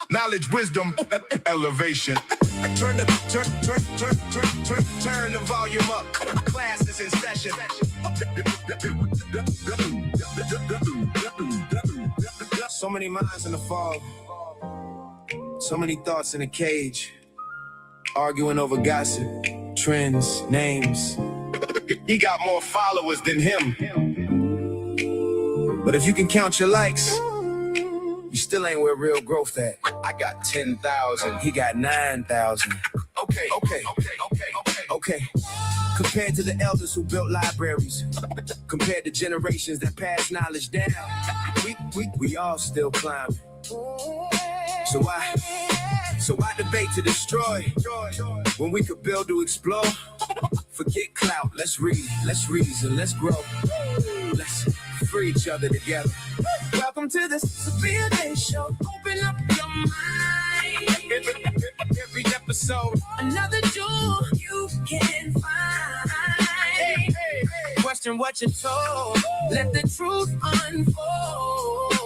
Knowledge, wisdom, elevation. Turn the volume up. Class is in session. So many minds in the fog. So many thoughts in a cage. Arguing over gossip, trends, names. He got more followers than him. But if you can count your likes, you still ain't where real growth at. I got 10,000, he got 9,000. Okay. Compared to the elders who built libraries, compared to generations that passed knowledge down, we all still climbing. So why debate to destroy when we could build to explore? Forget clout, let's read, let's reason, let's grow. Let's free each other together. Welcome to the Sabir Day Show. Open up your mind. Every episode, another jewel you can find. Hey. Question what you're told. Let the truth unfold.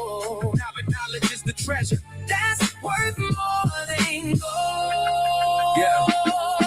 Knowledge is the treasure that's worth more than gold. Yeah.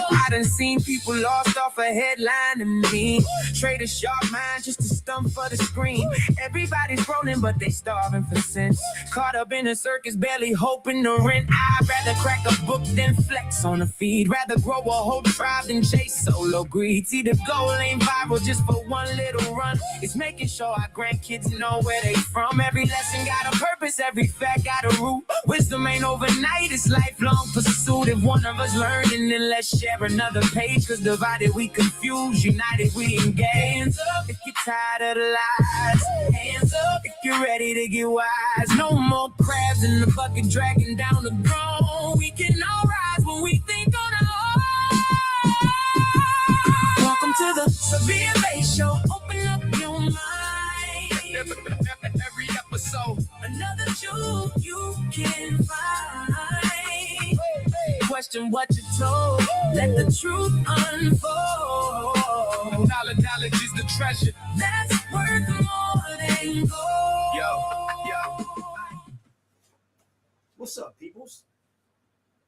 I done seen people lost off a headline to me. Trade a sharp mind just to stump for the screen. Everybody's rolling, but they starving for sense. Caught up in a circus, barely hoping to rent. I'd rather crack a book than flex on a feed. Rather grow a whole tribe than chase solo greed. See, the goal ain't viral just for one little run. It's making sure our grandkids know where they from. Every lesson got a purpose, every fact got a root. Wisdom ain't overnight, it's lifelong pursuit. If one of us learning, then let's share another page. Cause divided we confuse, united we engage. Hands up if you're tired of the lies. Hands up if you're ready to get wise. No more crabs in the bucket dragging down the throne. We can all rise when we think on our own. Welcome to the Sabir Day Show. Open up your mind. Every episode, another jewel you can find. Question what you're told. Let the truth unfold. Knowledge is the treasure that's worth more than gold. Yo. What's up, peoples?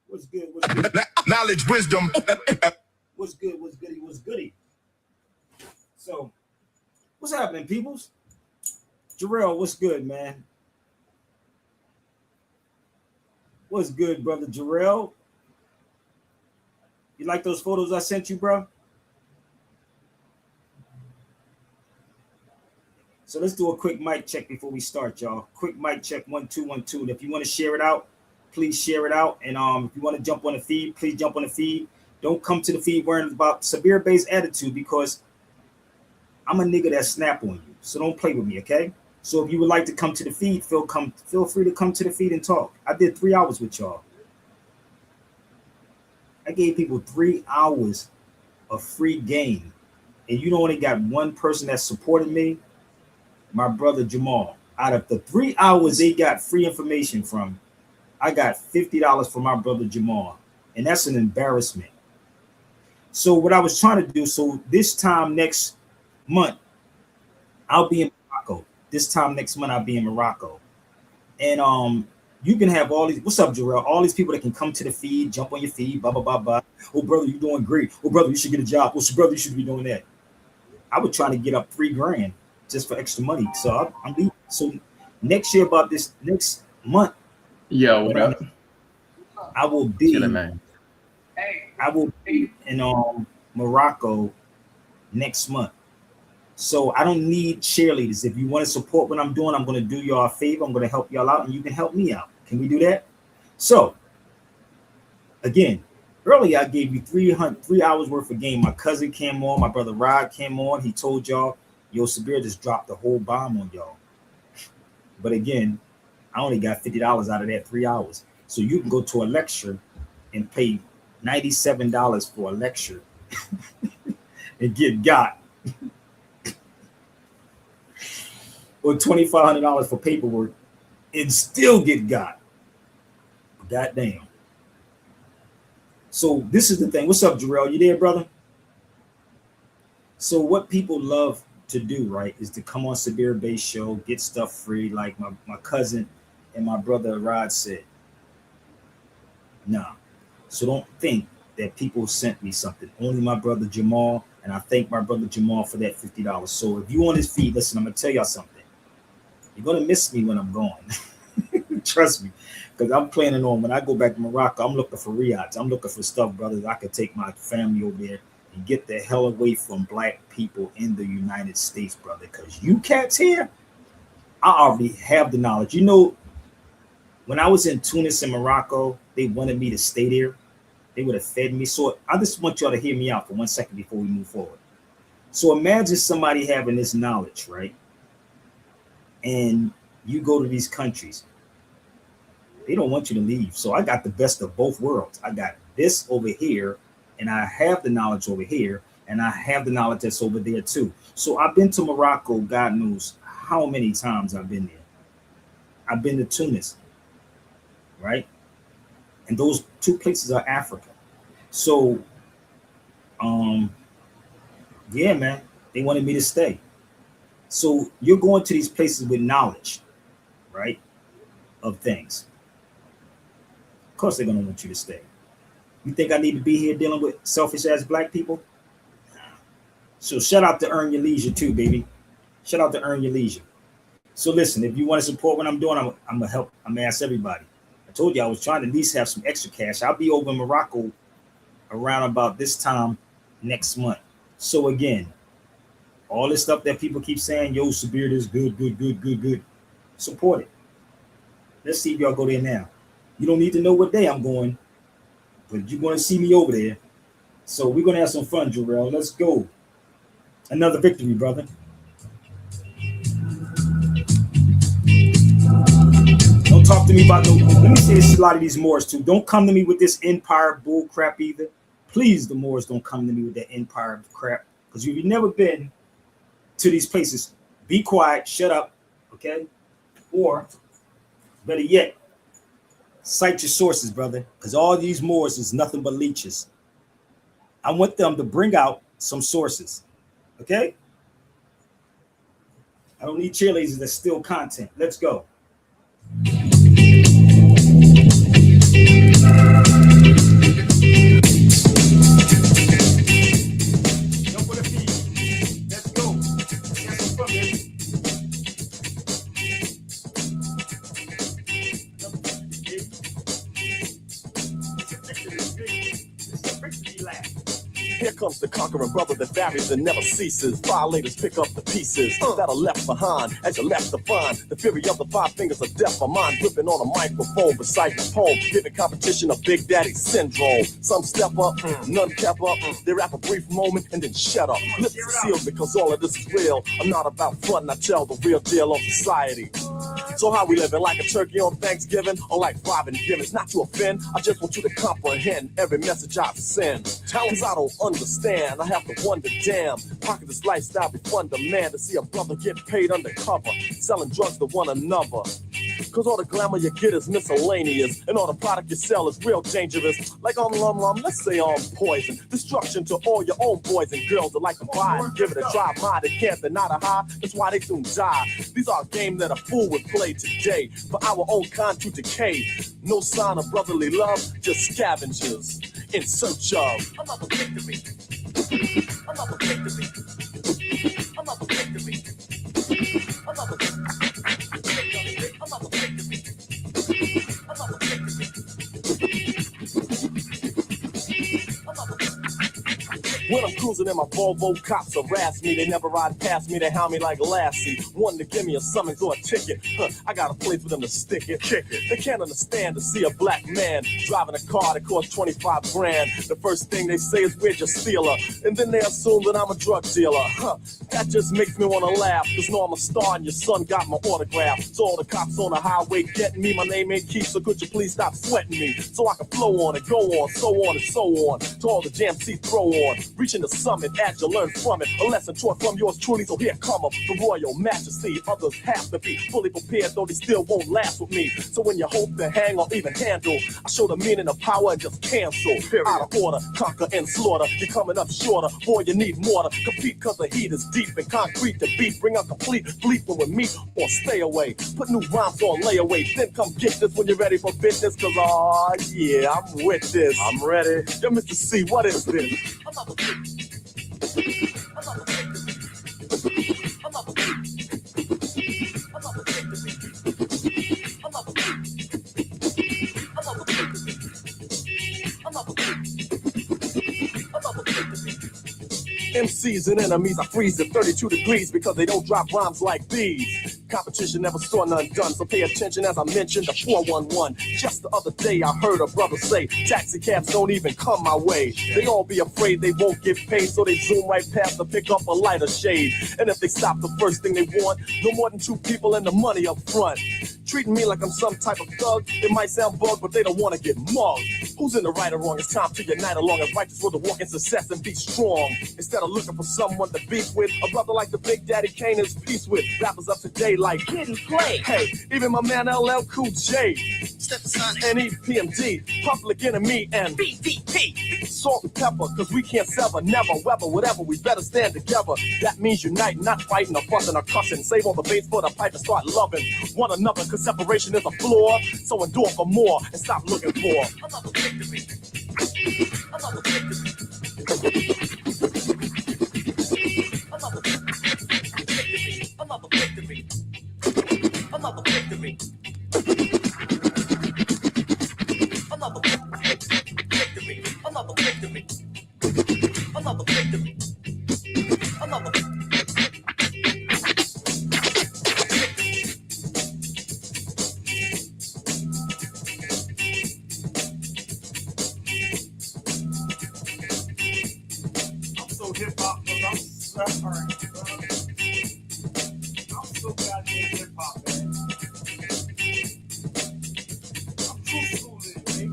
What's good? What's good? Knowledge, wisdom. What's good? What's goody? What's goody? So, what's happening, peoples? Jarrell, what's good, man? What's good, brother Jarrell? You like those photos I sent you, bro? So let's do a quick mic check before we start, y'all. Quick mic check, 1 2 1 2. And if you want to share it out, please share it out. And if you want to jump on the feed, please jump on the feed. Don't come to the feed worrying about Sabir-based attitude because I'm a nigga that snap on you. So don't play with me, okay? So if you would like to come to the feed, feel free to come to the feed and talk. I did 3 hours with y'all. I gave people 3 hours of free game. And you only got one person that supported me, my brother Jamal. Out of the 3 hours they got free information from, I got $50 from my brother Jamal. And that's an embarrassment. So what I was trying to do, so this time next month, I'll be in Morocco. This time next month, I'll be in Morocco. And you can have all these, what's up, Jarrell? All these people that can come to the feed, jump on your feed, blah, blah, blah, blah. Oh, brother, you're doing great. Oh, brother, you should get a job. Oh, so brother, you should be doing that. I was trying to get up $3,000 just for extra money. So I'm leaving. So next year, about this next month, yo, what up? I will be, Chilling, man. I will be in Morocco next month. So I don't need cheerleaders. If you want to support what I'm doing, I'm going to do y'all a favor. I'm going to help y'all out, and you can help me out. Can we do that? So, again, earlier I gave you 3 hours worth of game. My cousin came on. My brother Rod came on. He told y'all, yo, Sabir just dropped the whole bomb on y'all. But again, I only got $50 out of that 3 hours. So you can go to a lecture and pay $97 for a lecture and get got. Or $2,500 for paperwork and still get got. Goddamn. So this is the thing. What's up, Jarrell? You there, brother? So what people love to do, right, is to come on Sabir-based show, get stuff free, like my cousin and my brother Rod said. Nah. So don't think that people sent me something. Only my brother Jamal, and I thank my brother Jamal for that $50. So if you on his feed, listen, I'm gonna tell y'all something. You're gonna miss me when I'm gone. Trust me, because I'm planning on when I go back to Morocco. I'm looking for riads. I'm looking for stuff, brothers. I could take my family over there and get the hell away from black people in the United States, brother. Because you cats here, I already have the knowledge. You know, when I was in Tunis and Morocco, they wanted me to stay there. They would have fed me. So I just want y'all to hear me out for 1 second before we move forward. So imagine somebody having this knowledge, right? And you go to these countries. They don't want you to leave. So I got the best of both worlds. I got this over here, and I have the knowledge over here, and I have the knowledge that's over there too. So I've been to Morocco, God knows how many times I've been there. I've been to Tunis, right? And those two places are Africa. So, yeah, man, they wanted me to stay. So you're going to these places with knowledge, right, of things. Of course they're gonna want you to stay. You think I need to be here dealing with selfish ass black people? So shout out to Earn Your Leisure too, baby. Shout out to Earn Your Leisure. So listen, if you want to support what I'm doing, I'm gonna help. I'm gonna ask everybody. I told you I was trying to at least have some extra cash. I'll be over in Morocco around about this time next month. So again, all this stuff that people keep saying, yo, Sabir, this good. Support it. Let's see if y'all go there now. You don't need to know what day I'm going, but you're going to see me over there. So we're going to have some fun, Jarrell. Let's go. Another victory, brother. Don't talk to me about no. Let me say this to a lot of these Moors too. Don't come to me with this empire bull crap either. Please, the Moors don't come to me with that empire crap. Because if you've never been to these places, be quiet, shut up, okay? Or better yet, cite your sources, brother. Because all these Moors is nothing but leeches. I want them to bring out some sources, okay? I don't need cheerleaders that steal content. Let's go. Here comes the conquering brother that varies and never ceases. Violators pick up the pieces that are left behind as you're left to find. The fury of the five fingers of death. My mind gripping on a microphone, reciting a poem, giving competition a Big Daddy syndrome. Some step up, none kept up. They rap a brief moment and then shut up. Lips are sealed because all of this is real. I'm not about fun, I tell the real deal of society. So how we living, like a turkey on Thanksgiving or like robbing gimmicks? Not to offend, I just want you to comprehend every message I send. Cause I don't understand, I have to wonder, damn, how could this lifestyle be fun to man? To see a brother get paid undercover, selling drugs to one another. Cause all the glamour you get is miscellaneous, and all the product you sell is real dangerous. Like let's say poison. Destruction to all your own boys and girls that like to buy and give it a try. They can't deny the high, that's why they soon die. These are games that a fool would play today, for our own kind to decay. No sign of brotherly love, just scavengers in search of another victory. Another victory. Another victory. Another victory. When I'm cruising in my Volvo, cops harass me. They never ride past me, they hound me like Lassie. One to give me a summons or a ticket. I got a place for them to stick it. Kick it. They can't understand to see a black man driving a car that costs 25 grand. The first thing they say is, where'd you steal her? And then they assume that I'm a drug dealer. That just makes me want to laugh. Cause know I'm a star and your son got my autograph. So all the cops on the highway getting me, my name ain't Keith, so could you please stop sweating me? So I can flow on and go on, so on and so on. To all the jam seats throw on. reaching the summit as you learn from it. A lesson taught from yours truly, so here come up the royal majesty. Others have to be fully prepared, though they still won't last with me. So when you hope to hang or even handle, I show the meaning of power and just cancel. Period. Out of order, conquer and slaughter. You're coming up shorter, boy, you need more to compete, cause the heat is deep and concrete to beat. Bring out complete bleeping with me or stay away. Put new rhymes on layaway, then come get this when you're ready for business. Cause yeah, I'm with this. I'm ready. Yo, Mr. C, what is this? MCs and enemies, I freeze at 32 degrees because they don't drop rhymes like these. Competition never saw none done, so pay attention as I mentioned the 411. Just the other day I heard a brother say, taxi cabs don't even come my way. They all be afraid they won't get paid, so they zoom right past to pick up a lighter shade. And if they stop, the first thing they want, no more than 2 people and the money up front. Treating me like I'm some type of thug, it might sound bugged, but they don't want to get mugged. Who's in the right or wrong? It's time to unite along and righteous for the walk in success and be strong. Instead of looking for someone to beef with, a brother like the Big Daddy Kane is peace with. Rappers up today like Kid and Play. Hey, even my man LL Cool J, Stepsonic, and EPMD, Public Enemy, and BDP. Salt and pepper, cause we can't sever, never, weather, whatever, we better stand together. That means unite, not fighting or fussing or cussing. Save all the bass for the pipe and start loving one another, cause separation is a flaw. So endure for more and stop looking for another victory. Another victory. Another victory. Another victory. Another victory. Another victory. Another victory. Another victory. Another victory. Hip-hop, but I'm suffering, bro. I'm so goddamn hip-hop, man. I'm true school, man.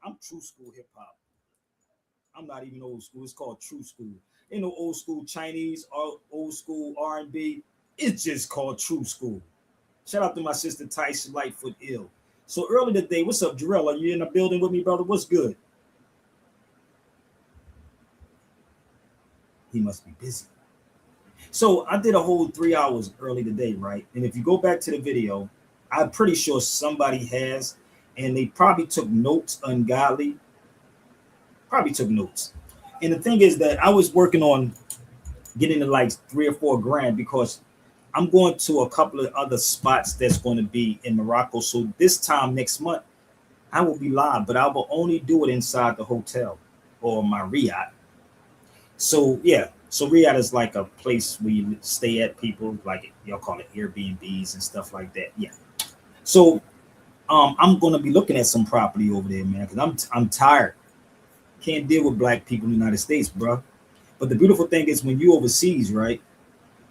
I'm true school hip-hop. I'm not even old school. It's called true school. Ain't no old school Chinese or old school R&B. It's just called true school. Shout out to my sister Tyson Lightfoot Ill. So early today, what's up, Jarrell? Are you in the building with me, brother? What's good? He must be busy. So I did a whole 3 hours early today, right? And if you go back to the video, I'm pretty sure somebody has, and they probably took notes ungodly. Probably took notes. And the thing is that I was working on getting to like 3 or 4 grand because I'm going to a couple of other spots that's going to be in Morocco. So this time next month, I will be live, but I will only do it inside the hotel or my Riyadh. So yeah, so Riyadh is like a place where you stay at, people like y'all call it Airbnbs and stuff like that. Yeah. So I'm going to be looking at some property over there, man, because I'm tired. Can't deal with black people in the United States, bro. But the beautiful thing is when you overseas, right?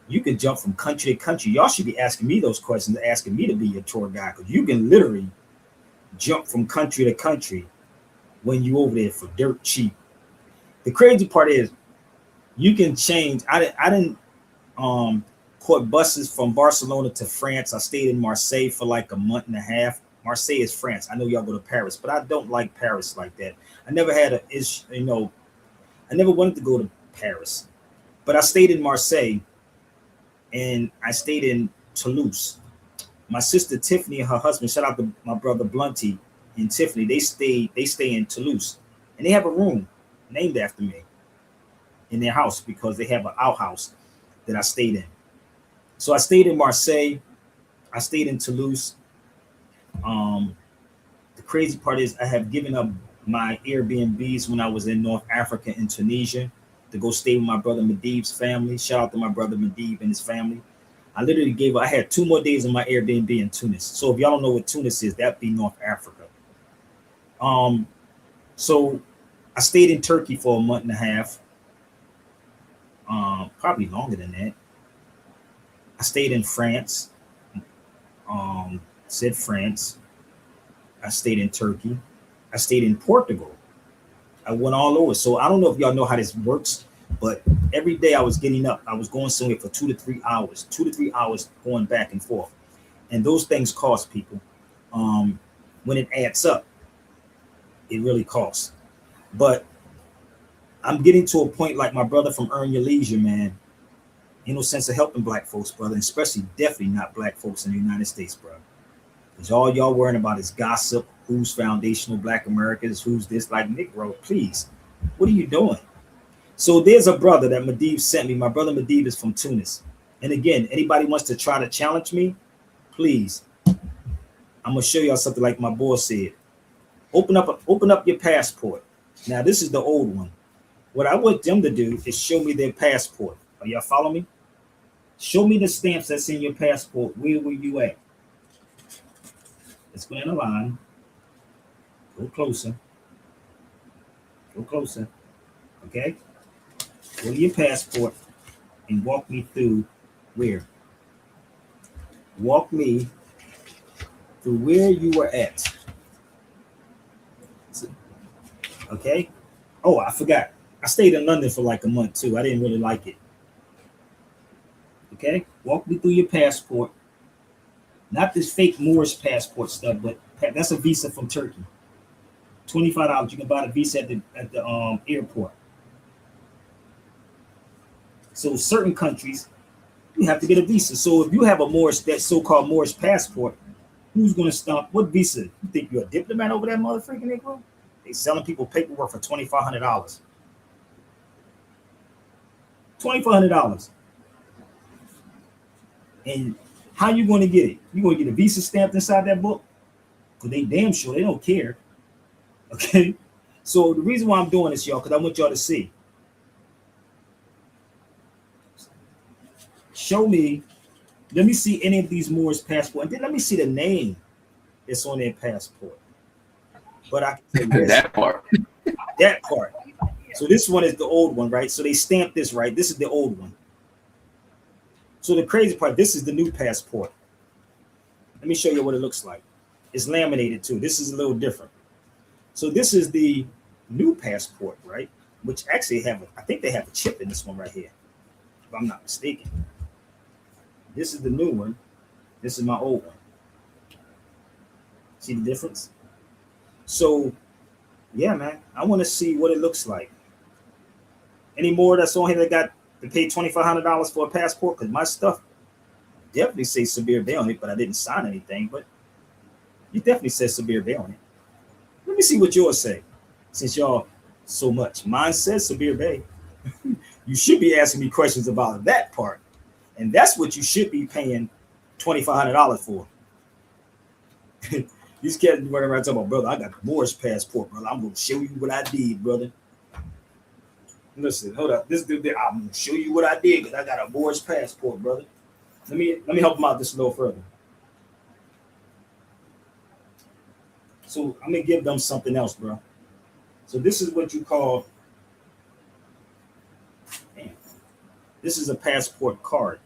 You can jump from country to country. Y'all should be asking me those questions, asking me to be your tour guide, because you can literally jump from country to country when you over there for dirt cheap. The crazy part is you can change. I didn't caught buses from Barcelona to France. I stayed in Marseille for like a month and a half. Marseille is France. I know y'all go to Paris, but I don't like Paris like that. I never had a issue, I never wanted to go to Paris, but I stayed in Marseille. And I stayed in Toulouse. My sister Tiffany and her husband, shout out to my brother Blunty and Tiffany, they stay in Toulouse. And they have a room named after me in their house because they have an outhouse that I stayed in. So I stayed in Marseille. I stayed in Toulouse. The crazy part is I have given up my Airbnbs when I was in North Africa and Tunisia to go stay with my brother Mediv's family. Shout out to my brother Mediv and his family. I literally I had 2 more days in my Airbnb in Tunis. So if y'all don't know what Tunis is, that'd be North Africa. So I stayed in Turkey for a month and a half. Probably longer than that. I stayed in France. Said France. I stayed in Turkey. I stayed in Portugal. I went all over. So I don't know if y'all know how this works, but every day I was getting up. I was going somewhere for 2 to 3 hours going back and forth. And those things cost people. When it adds up, it really costs. But I'm getting to a point like my brother from Earn Your Leisure, man. Ain't no sense of helping black folks, brother, and especially definitely not black folks in the United States, bro. Because all y'all worrying about is gossip, who's foundational black Americans, who's this, like Negro, please. What are you doing? So there's a brother that Medivh sent me. My brother Medivh is from Tunis. And again, anybody wants to try to challenge me, please. I'm gonna show y'all something like my boy said. Open up your passport. Now this is the old one. What I want them to do is show me their passport. Are y'all follow me? Show me the stamps that's in your passport. Where were you at? Let's go in a line. Go closer. Go closer. Okay? Go to your passport and walk me through where? Walk me through where you were at. Okay? Oh, I forgot. I stayed in London for like a month too. I didn't really like it. Okay? Walk me through your passport. Not this fake Moorish passport stuff, but that's a visa from Turkey. $25. You can buy the visa at the airport. So certain countries, you have to get a visa. So if you have a Moorish, that so-called Moorish passport, who's going to stomp? What visa? You think you're a diplomat over that motherfucking Negro? They selling people paperwork for $2,500. $2,500. And how you going to get it? You going to get a visa stamped inside that book? Because they damn sure they don't care. Okay? So the reason why I'm doing this, y'all, because I want y'all to see. Show me, let me see any of these Moors passport, and then let me see the name that's on their passport. But I can say that part. That part. So this one is the old one, right? So they stamped this, right? This is the old one. So the crazy part, this is the new passport. Let me show you what it looks like. It's laminated too. This is a little different. So this is the new passport, right? Which actually I think they have a chip in this one right here, if I'm not mistaken. This is the new one. This is my old one. See the difference? So, yeah, man, I want to see what it looks like. Any more that's on here that got to pay $2,500 for a passport? Because my stuff definitely says Sabir Bay on it, but I didn't sign anything. But it definitely says Sabir Bay on it. Let me see what yours say, since y'all so much. Mine says Sabir Bay. You should be asking me questions about that part. And that's what you should be paying $2,500 for. These cats running around talking about, brother, I got the Moorish passport, brother. I'm going to show you what I did, brother. Listen, hold up. This dude, I'm going to show you what I did because I got a Moorish passport, brother. Let me help him out just a little further. So I'm going to give them something else, bro. So this is what you call, this is a passport card,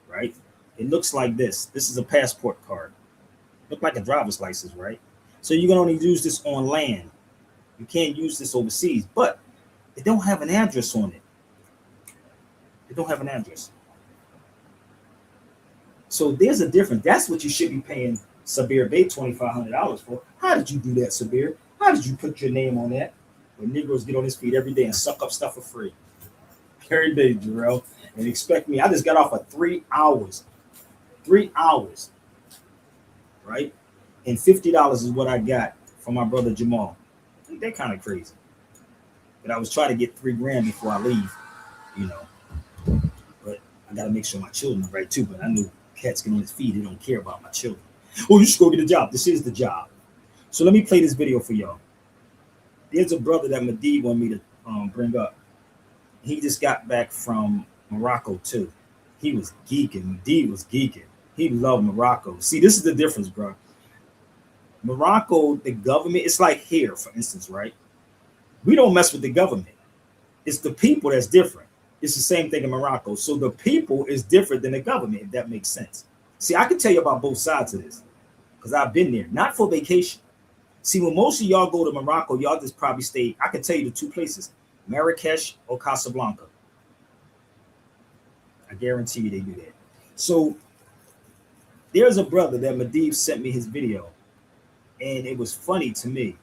right? It looks like this. This is a passport card. Look like a driver's license, right? So you can only use this on land. You can't use this overseas, but it don't have an address on it. It don't have an address. So there's a difference. That's what you should be paying Sabir Bay $2,500 for. How did you do that, Sabir? How did you put your name on that? When Negroes get on his feet every day and suck up stuff for free. Every day, Jarrell. And expect me. I just got off for 3 hours. 3 hours. Right? And $50 is what I got from my brother Jamal. I think they're kind of crazy. But I was trying to get $3,000 before I leave, you know. But I gotta make sure my children are right too. But I knew cats get on his feet, they don't care about my children. Oh, you should go get a job. This is the job. So let me play this video for y'all. There's a brother that Medivh wanted me to bring up. He just got back from Morocco too. He was geeking. Medivh was geeking. He loved Morocco. See, this is the difference, bro. Morocco, the government, it's like here, for instance, right? We don't mess with the government. It's the people that's different. It's the same thing in Morocco. So the people is different than the government, if that makes sense. See, I can tell you about both sides of this because I've been there, not for vacation. See, when most of y'all go to Morocco, y'all just probably stay. I can tell you the two places: Marrakesh or Casablanca. I guarantee you they do that. So there's a brother that Medivh sent me his video, and it was funny to me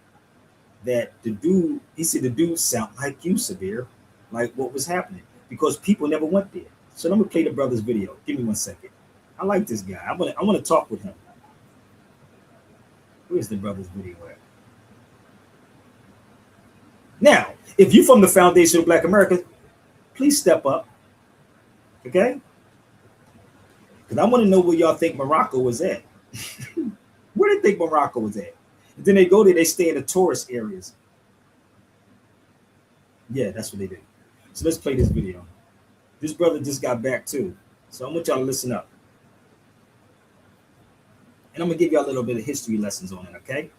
that the dude, he said the dude sound like you, Sabir, like what was happening, because people never went there. So let me play the brother's video. Give me 1 second. I like this guy. I want to talk with him. Where's the brother's video at? Now, if you're from the Foundation of Black America, please step up. Okay? Because I want to know where y'all think Morocco was at. Where do they think Morocco was at? And then they go there, they stay in the tourist areas. Yeah, that's what they do. So let's play this video. This brother just got back too. So I want y'all to listen up. And I'm going to give y'all a little bit of history lessons on it, okay?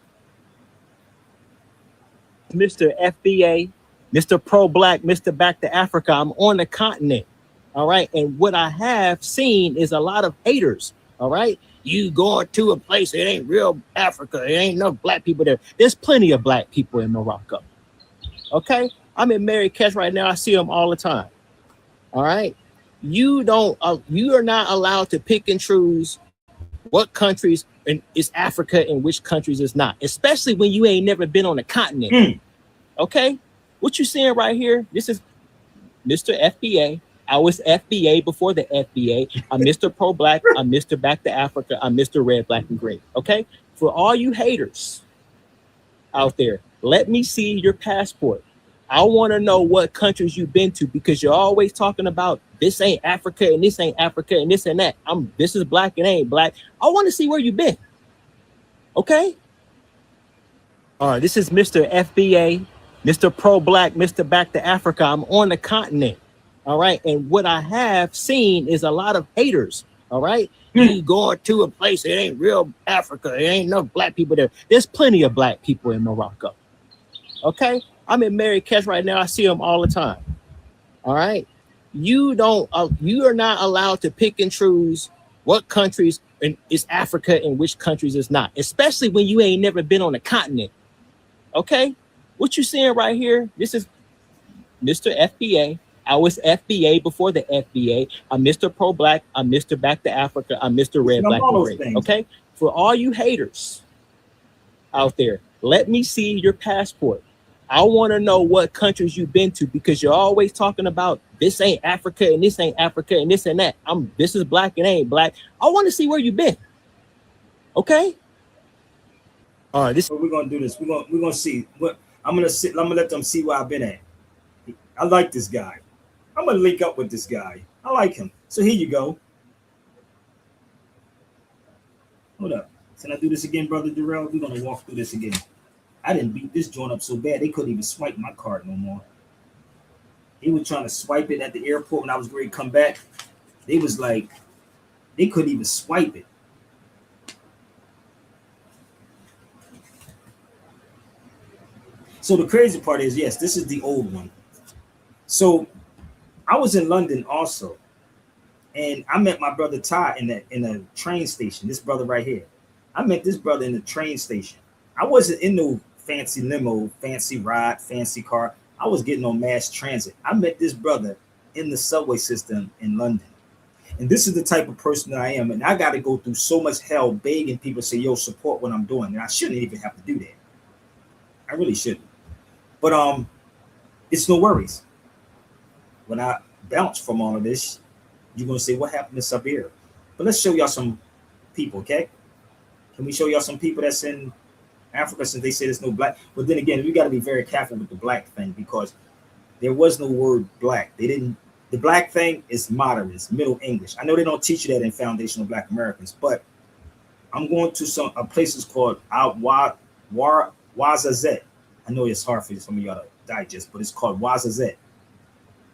Mr. FBA, Mr. Pro-Black, Mr. Back to Africa. I'm on the continent, all right? And what I have seen is a lot of haters, all right? You going to a place, it ain't real Africa. It ain't no black people there. There's plenty of black people in Morocco, okay? I'm in Marrakesh right now. I see them all the time, all right? You are not allowed to pick and choose what countries is Africa and which countries is not, especially when you ain't never been on the continent. Okay, what you seeing right here? This is Mr. FBA. I was FBA before the FBA. I'm Mr. Pro-Black. I'm Mr. Back to Africa. I'm Mr. Red, Black, and Green. Okay, for all you haters out there, let me see your passport. I want to know what countries you've been to, because you're always talking about this ain't Africa and this ain't Africa and this and that. This is black and ain't black. I want to see where you've been. Okay. All right. This is Mr. FBA, Mr. Pro-Black, Mr. Back to Africa. I'm on the continent. All right. And what I have seen is a lot of haters. All right. You going to a place, it ain't real Africa. It ain't no black people there. There's plenty of black people in Morocco. Okay. I'm in Marrakesh right now. I see them all the time. All right. You are not allowed to pick and choose what countries is Africa and which countries is not, especially when you ain't never been on the continent. Okay. What you seeing right here? This is Mr. FBA. I was FBA before the FBA. I'm Mr. Pro-Black. I'm Mr. Back to Africa. I'm Mr. Red, Black, and Green. Okay. For all you haters out there, let me see your passport. I want to know what countries you've been to, because you're always talking about this ain't Africa and this ain't Africa and this and that. This is black and ain't black. I want to see where you've been. Okay. All right. So we're gonna do this. We're gonna see what I'm gonna let them see where I've been at. I like this guy. I'm gonna link up with this guy. I like him. So here you go. Hold up. Can I do this again, Brother Durrell? We're gonna walk through this again. I didn't beat this joint up so bad they couldn't even swipe my card no more. He was trying to swipe it at the airport when I was ready to come back. They was like, they couldn't even swipe it. So the crazy part is, yes, this is the old one. So I was in London also, and I met my brother Ty in a train station. This brother right here. I met this brother in the train station. I wasn't in no fancy limo, fancy ride, fancy car. I was getting on mass transit. I met this brother in the subway system in London. And this is the type of person that I am. And I got to go through so much hell begging people to say, yo, support what I'm doing. And I shouldn't even have to do that. I really shouldn't. But it's no worries. When I bounce from all of this, you're going to say, what happened to Sabir? But let's show y'all some people, okay? Can we show y'all some people that's in Africa, since they say there's no black? But then again, we got to be very careful with the black thing, because there was no word black. They didn't. The black thing is modern, it's Middle English. I know they don't teach you that in Foundational Black Americans, but I'm going to some places called Wazazet. I know it's hard for some of y'all to digest, but it's called Wazazet.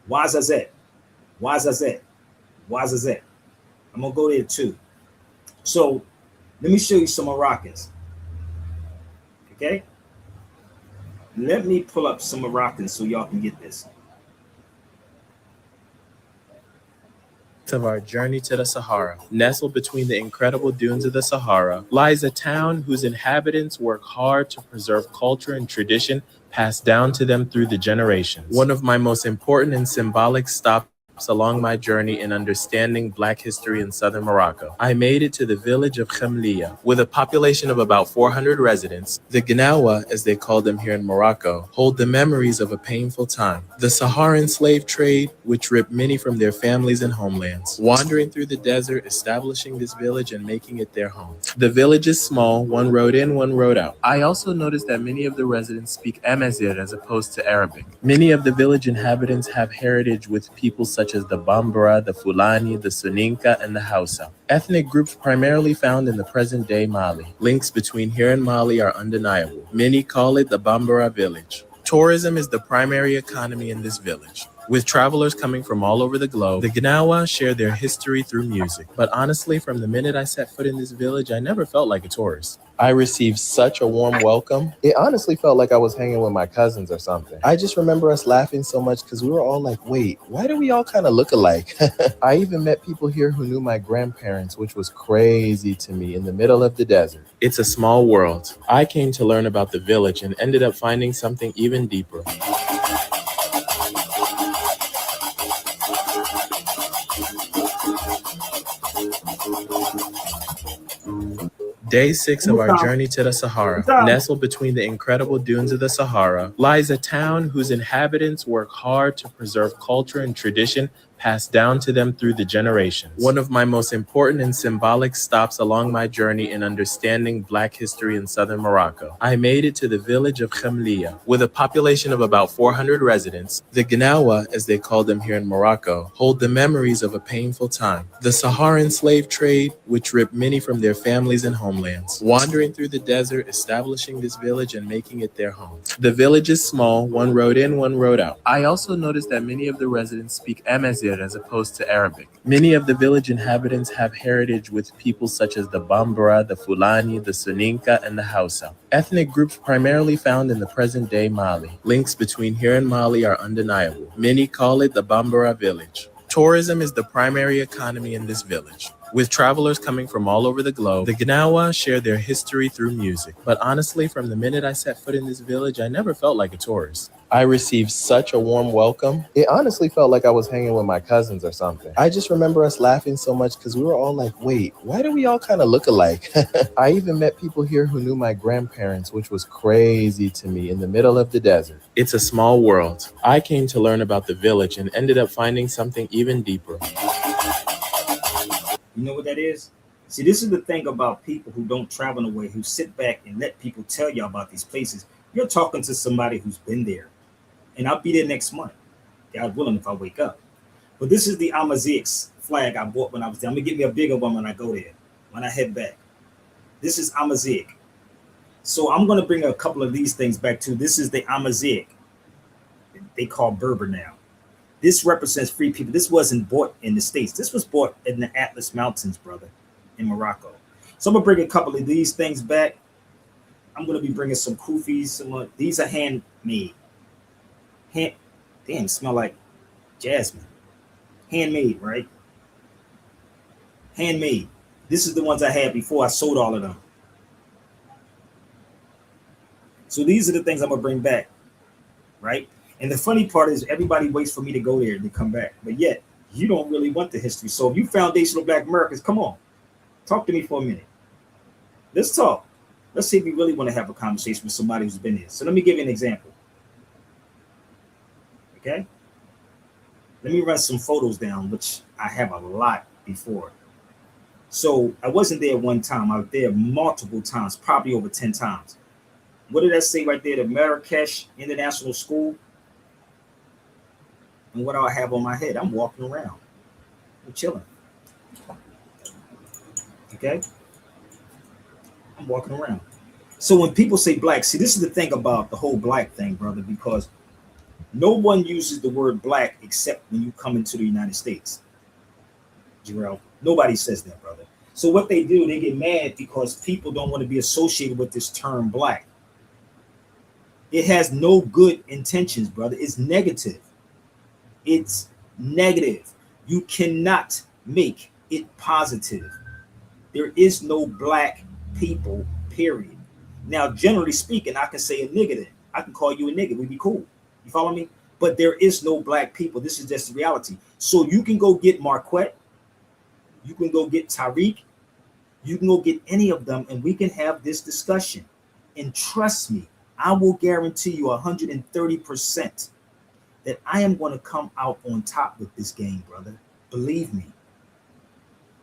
Wazazet. Wazazet. Wazazet. I'm gonna go there too. So let me show you some Moroccans. Okay, let me pull up some Moroccans so y'all can get this. of our journey to the Sahara. Nestled between the incredible dunes of the Sahara lies a town whose inhabitants work hard to preserve culture and tradition passed down to them through the generations. One of my most important and symbolic stops along my journey in understanding Black history in southern Morocco. I made it to the village of Khamliya. With a population of about 400 residents, the Gnawa, as they call them here in Morocco, hold the memories of a painful time. The Saharan slave trade, which ripped many from their families and homelands. Wandering through the desert, establishing this village and making it their home. The village is small, one road in, one road out. I also noticed that many of the residents speak Amazigh as opposed to Arabic. Many of the village inhabitants have heritage with people such as the Bambara, the Fulani, the Soninka, and the Hausa. Ethnic groups primarily found in the present-day Mali. Links between here and Mali are undeniable. Many call it the Bambara village. Tourism is the primary economy in this village. With travelers coming from all over the globe, the Gnawa share their history through music. But honestly, from the minute I set foot in this village, I never felt like a tourist. I received such a warm welcome. It honestly felt like I was hanging with my cousins or something. I just remember us laughing so much because we were all like, wait, why do we all kind of look alike? I even met people here who knew my grandparents, which was crazy to me in the middle of the desert. It's a small world. I came to learn about the village and ended up finding something even deeper. Day 6 of our journey to the Sahara. Nestled between the incredible dunes of the Sahara lies a town whose inhabitants work hard to preserve culture and tradition passed down to them through the generations. One of my most important and symbolic stops along my journey in understanding Black history in southern Morocco. I made it to the village of Khamliya. With a population of about 400 residents, the Gnawa, as they call them here in Morocco, hold the memories of a painful time. The Saharan slave trade, which ripped many from their families and homelands. Wandering through the desert, establishing this village and making it their home. The village is small, one road in, one road out. I also noticed that many of the residents speak Amazigh as opposed to Arabic. Many of the village inhabitants have heritage with people such as the Bambara, the Fulani, the Soninka, and the Hausa. Ethnic groups primarily found in the present-day Mali. Links between here and Mali are undeniable. Many call it the Bambara village. Tourism is the primary economy in this village. With travelers coming from all over the globe, the Gnawa share their history through music. But honestly, from the minute I set foot in this village, I never felt like a tourist. I received such a warm welcome. It honestly felt like I was hanging with my cousins or something. I just remember us laughing so much because we were all like, wait, why do we all kind of look alike? I even met people here who knew my grandparents, which was crazy to me in the middle of the desert. It's a small world. I came to learn about the village and ended up finding something even deeper. You know what that is? See, this is the thing about people who don't travel away, who sit back and let people tell you about these places. You're talking to somebody who's been there. And I'll be there next month, God willing, if I wake up. But this is the Amazigh flag I bought when I was there. I'm going to get me a bigger one when I go there, when I head back. This is Amazigh. So I'm going to bring a couple of these things back too. This is the Amazigh. They call Berber now. This represents free people. This wasn't bought in the States. This was bought in the Atlas Mountains, brother, in Morocco. So I'm going to bring a couple of these things back. I'm going to be bringing some kufis. These are handmade. Damn, smell like jasmine. Handmade, right? Handmade. This is the ones I had before I sold all of them. So these are the things I'm going to bring back, right? And the funny part is everybody waits for me to go there to come back. But yet, you don't really want the history. So if you foundational Black Americans, come on. Talk to me for a minute. Let's talk. Let's see if we really want to have a conversation with somebody who's been here. So let me give you an example. Okay? Let me run some photos down, which I have a lot before. So I wasn't there one time. I was there multiple times, probably over 10 times. What did I say right there? The Marrakesh International School. And what do I have on my head? I'm walking around. I'm chilling. Okay? I'm walking around. So when people say Black, see, this is the thing about the whole Black thing, brother, because no one uses the word Black except when you come into the United States. Jarrell, nobody says that, brother. So what they do, they get mad because people don't want to be associated with this term Black. It has no good intentions, brother. It's negative. It's negative. You cannot make it positive. There is no black people, period. Now, generally speaking, I can say a nigga then. I can call you a nigga. We'd be cool. You follow me? But there is no black people. This is just the reality. So you can go get Marquette. You can go get Tariq. You can go get any of them, and we can have this discussion. And trust me, I will guarantee you 130% that I am going to come out on top with this game, brother. Believe me.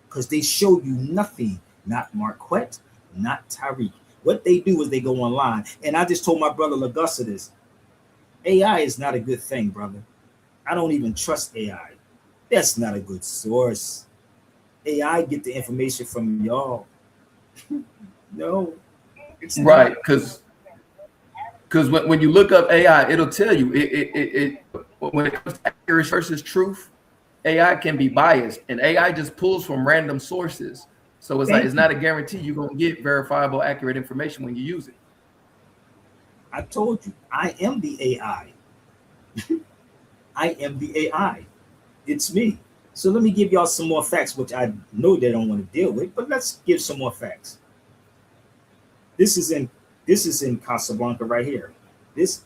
Because they show you nothing. Not Marquette, not Tariq. What they do is they go online. And I just told my brother Lagusta this. AI is not a good thing, brother. I don't even trust AI. That's not a good source. AI get the information from y'all. No, it's right, because when you look up AI, it'll tell you it when it comes to accuracy versus truth, AI can be biased, and AI just pulls from random sources. So it's like it's not a guarantee you're gonna get verifiable, accurate information when you use it. I told you, I am the AI. I am the AI. It's me. So let me give y'all some more facts, which I know they don't want to deal with, but let's give some more facts. This is in Casablanca right here. This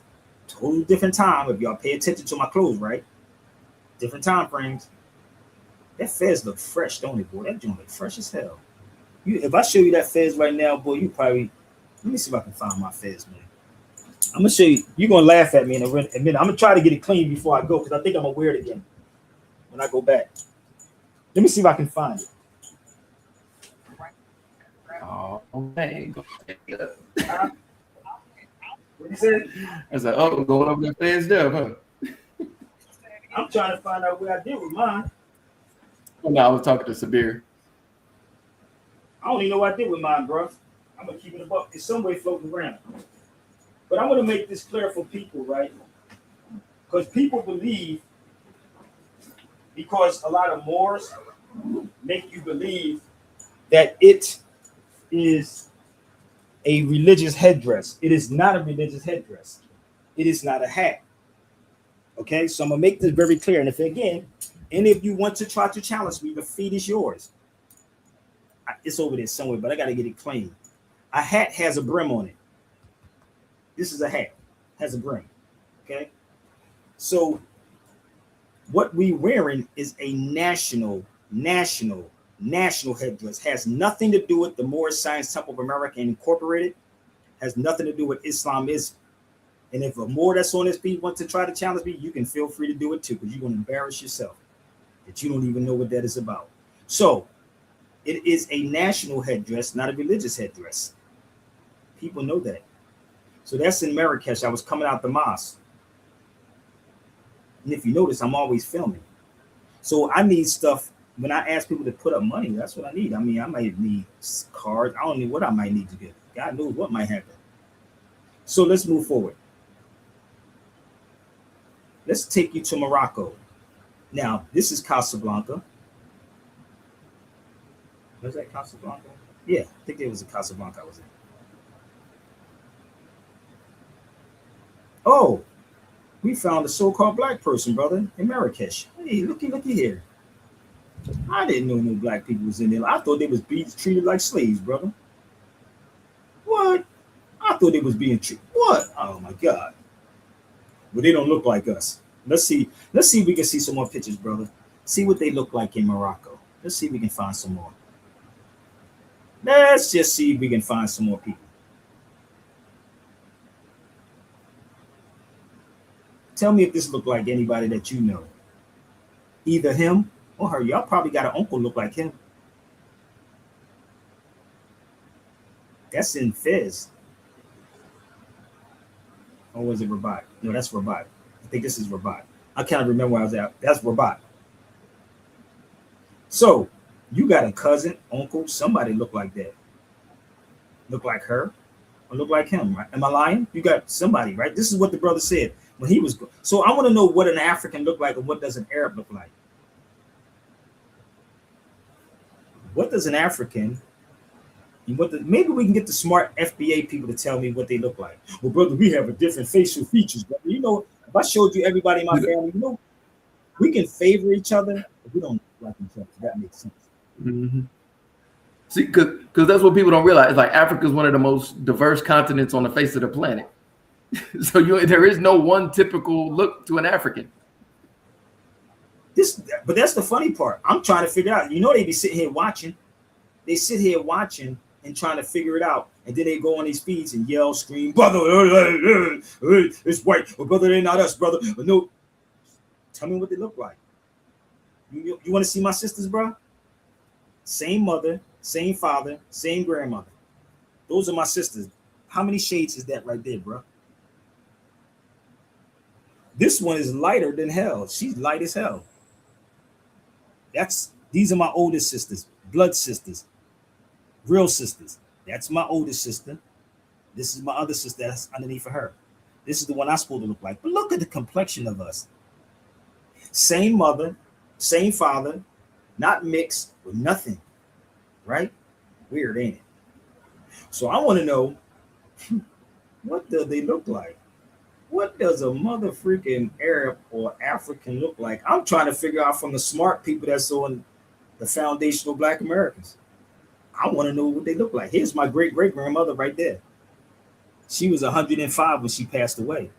total different time. If y'all pay attention to my clothes, right? Different time frames. That Fez look fresh, don't it, boy? That joint look fresh as hell. If I show you that Fez right now, boy, you probably. Let me see if I can find my Fez, man. I'm gonna show you. You're gonna laugh at me in a minute. I'm gonna try to get it clean before I go because I think I'm gonna wear it again when I go back. Let me see if I can find it. Oh man, What you said? I said, oh, going over the fence there, huh? I'm trying to find out where I did with mine. Oh, no, I was talking to Sabir. I don't even know what I did with mine, bro. I'm gonna keep it above. It's somewhere floating around. But I want to make this clear for people, right? Because people believe, because a lot of Moors make you believe that it is a religious headdress. It is not a religious headdress. It is not a hat. Okay, so I'm gonna make this very clear. And if again, any of you want to try to challenge me, the feed is yours. It's over there somewhere, but I gotta get it clean. A hat has a brim on it. This is a hat, has a brim. Okay, so what we wearing is a national headdress. Has nothing to do with the Moorish Science Temple of America Incorporated. Has nothing to do with Islamism. And if a Moor that's on this beat wants to try to challenge me, you can feel free to do it too, because you're going to embarrass yourself that you don't even know what that is about. So it is a national headdress, not a religious headdress. People know that. So that's in Marrakesh. I was coming out the mosque. And if you notice, I'm always filming. So I need stuff. When I ask people to put up money, that's what I need. I mean, I might need cards. I don't know what I might need to get. God knows what might happen. So let's move forward. Let's take you to Morocco. Now, this is Casablanca. Was that Casablanca? Yeah, I think it was a Casablanca I was in. Oh, we found a so-called black person, brother, in Marrakesh. Hey, looky here. I didn't know no black people was in there. I thought they was being treated like slaves, brother. What? I thought they was being treated. What? Oh my God. But they don't look like us. Let's see if we can see some more pictures, brother. See what they look like in Morocco. Let's see if we can find some more. Let's just see if we can find some more people. Tell me if this look like anybody that you know. Either him or her. Y'all probably got an uncle look like him. That's in Fez. Or was it Rabat? No, that's Rabat. I think this is Rabat. I can't remember where I was at. That's Rabat. So you got a cousin, uncle, somebody look like that. Look like her or look like him, right? Am I lying? You got somebody, right? This is what the brother said when he was. So I want to know what an African look like and what does an Arab look like. What does an African? Maybe we can get the smart FBA people to tell me what they look like. Well, brother, we have a different facial features. Brother. You know, if I showed you everybody in my family, you know, we can favor each other, but we don't like each other. That makes sense. Mm-hmm. See, because that's what people don't realize. It's like Africa is one of the most diverse continents on the face of the planet. So there is no one typical look to an African. But that's the funny part. I'm trying to figure out. You know, they be sitting here watching. They sit here watching and trying to figure it out, and then they go on these feeds and yell, scream, brother, it's white, or brother, they're not us, brother. But no, tell me what they look like. You want to see my sisters, bro? Same mother, same father, same grandmother. Those are my sisters. How many shades is that right there, bro? This one is lighter than hell. She's light as hell. These are my oldest sisters, blood sisters, real sisters. That's my oldest sister. This is my other sister that's underneath of her. This is the one I'm supposed to look like. But look at the complexion of us. Same mother, same father, not mixed with nothing, right? Weird, ain't it? So I want to know, what do they look like? What does a mother freaking Arab or African look like? I'm trying to figure out from the smart people that's on the foundational Black Americans. I want to know what they look like. Here's my great-great-grandmother right there. She was 105 when she passed away.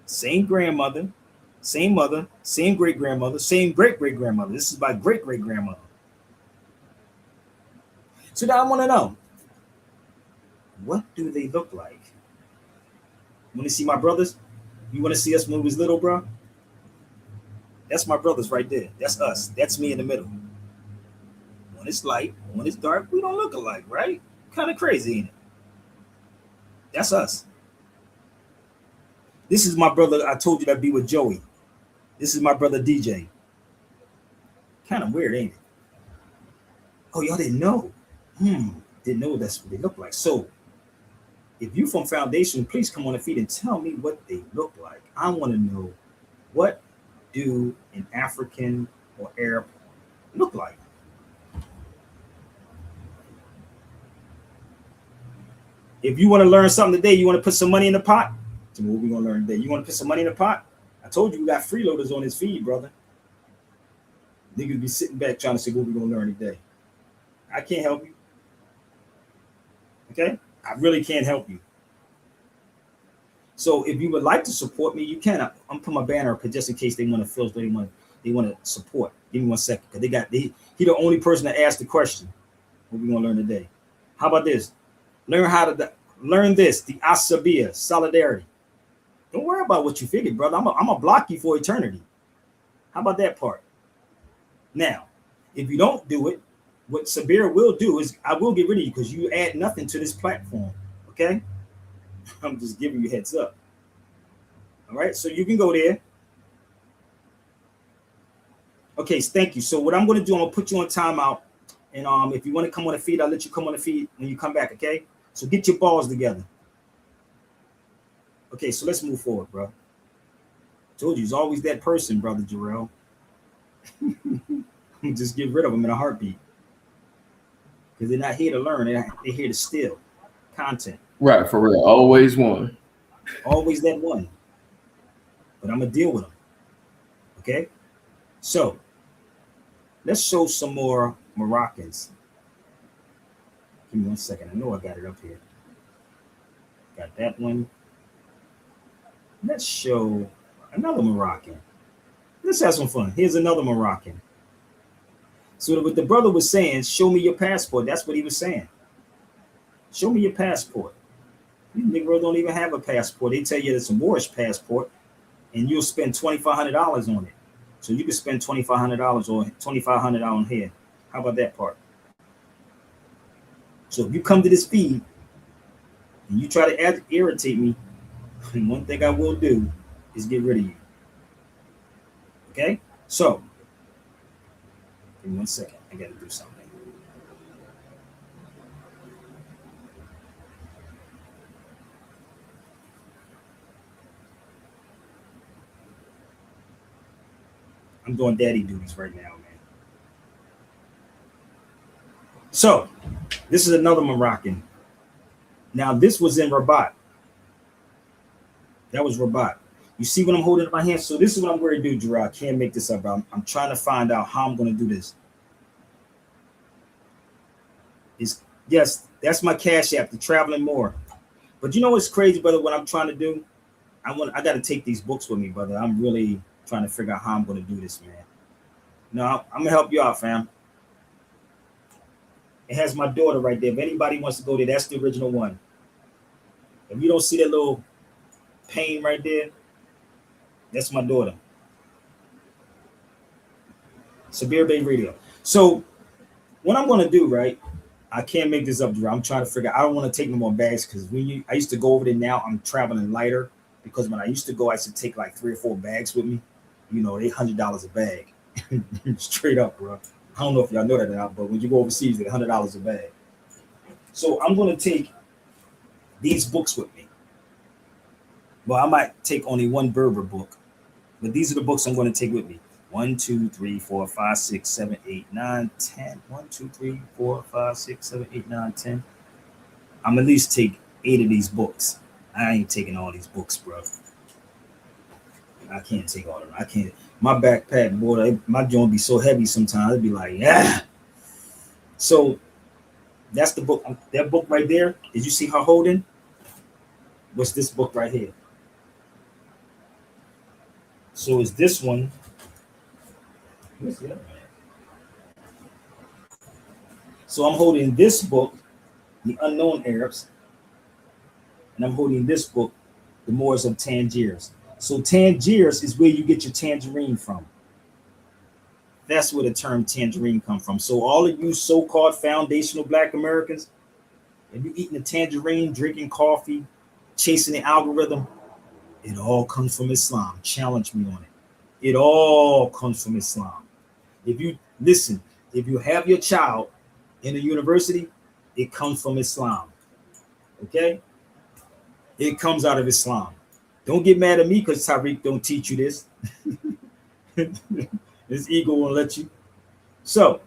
Same grandmother, same mother, same great-grandmother, same great-great-grandmother. This is my great-great-grandmother. So now I want to know, what do they look like? You want to see my brothers? You want to see us when we was little, bro? That's my brothers right there. That's us. That's me in the middle. When it's light, when it's dark, we don't look alike, right? Kind of crazy, ain't it? That's us. This is my brother. I told you that be with Joey. This is my brother DJ. Kind of weird, ain't it? Oh, y'all didn't know? Didn't know that's what they look like. So if you from Foundation, please come on the feed and tell me what they look like. I want to know, what do an African or Arab look like? If you want to learn something today, you want to put some money in the pot? So what we going to learn today? You want to put some money in the pot? I told you we got freeloaders on this feed, brother. Niggas be sitting back trying to say what we going to learn today. I can't help you. Okay? I really can't help you. So if you would like to support me, you can. I'm putting my banner up just in case they want to feel they want to support. Give me 1 second, because he the only person that asked the question. What we gonna learn today? How about this? Learn this, the Sabir, solidarity. Don't worry about what you figured, brother. I'm gonna block you for eternity. How about that part? Now, if you don't do it, what Sabir will do is I will get rid of you because you add nothing to this platform. Okay? I'm just giving you heads up. All right, so you can go there. Okay, thank you. So what I'm going to do, I'm going to put you on timeout. And if you want to come on the feed, I'll let you come on the feed when you come back, okay? So get your balls together. Okay, so let's move forward, bro. Told you, he's always that person, brother Jarrell. Just get rid of them in a heartbeat. Because they're not here to learn. They're here to steal content. Right, for real. Always one. Always that one. But I'm going to deal with them. Okay? So, let's show some more Moroccans. Give me 1 second. I know I got it up here. Got that one. Let's show another Moroccan. Let's have some fun. Here's another Moroccan. So what the brother was saying, show me your passport. That's what he was saying. Show me your passport. These Negroes don't even have a passport. They tell you it's a Moorish passport, and you'll spend $2,500 on it. So you can spend $2,500 or $2,500 on here. How about that part? So if you come to this feed and you try to irritate me, one thing I will do is get rid of you. Okay? So, give me 1 second. I got to do something. I'm doing daddy duties right now, man. So, this is another Moroccan. Now, this was in Rabat. That was Rabat. You see what I'm holding in my hand? So this is what I'm going to do, Gerard. I can't make this up. I'm trying to find out how I'm going to do this. Is yes, that's my Cash App, the Traveling Moor. But you know what's crazy, brother? What I'm trying to do, I got to take these books with me, brother. I'm really trying to figure out how I'm going to do this, man. No, I'm gonna help you out, fam. It has my daughter right there. If anybody wants to go there, that's the original one. If you don't see that little pane right there, that's my daughter. Sabir Bay Radio. So what I'm gonna do, right? I can't make this up, Drew. I'm trying to figure. I don't want to take no more bags because I used to go over there. Now I'm traveling lighter because when I used to go, I used to take like 3 or 4 bags with me. You know, they $100 a bag, straight up, bro. I don't know if y'all know that or not, but when you go overseas, they're $100 a bag. So I'm gonna take these books with me. Well, I might take only one Berber book, but these are the books I'm going to take with me. 1, 2, 3, 4, 5, 6, 7, 8, 9, 10. 1, 2, 3, 4, 5, 6, 7, 8, 9, 10. I'm at least take 8 of these books. I ain't taking all these books, bro. I can't take all of them. I can't. My backpack, boy, my joint be so heavy sometimes. It'd be like, yeah. So that's the book. That book right there. Did you see her holding? What's this book right here? So is this one? What's the other one? So I'm holding this book, The Unknown Arabs, and I'm holding this book, The Moors of Tangiers. So Tangiers is where you get your tangerine from. That's where the term tangerine comes from. So all of you so-called foundational Black Americans, if you're eating a tangerine, drinking coffee, chasing the algorithm, it all comes from Islam. Challenge me on it. It all comes from Islam. If you listen, if you have your child in a university, it comes from Islam. Okay? It comes out of Islam. Don't get mad at me because Tariq don't teach you this. His ego won't let you. So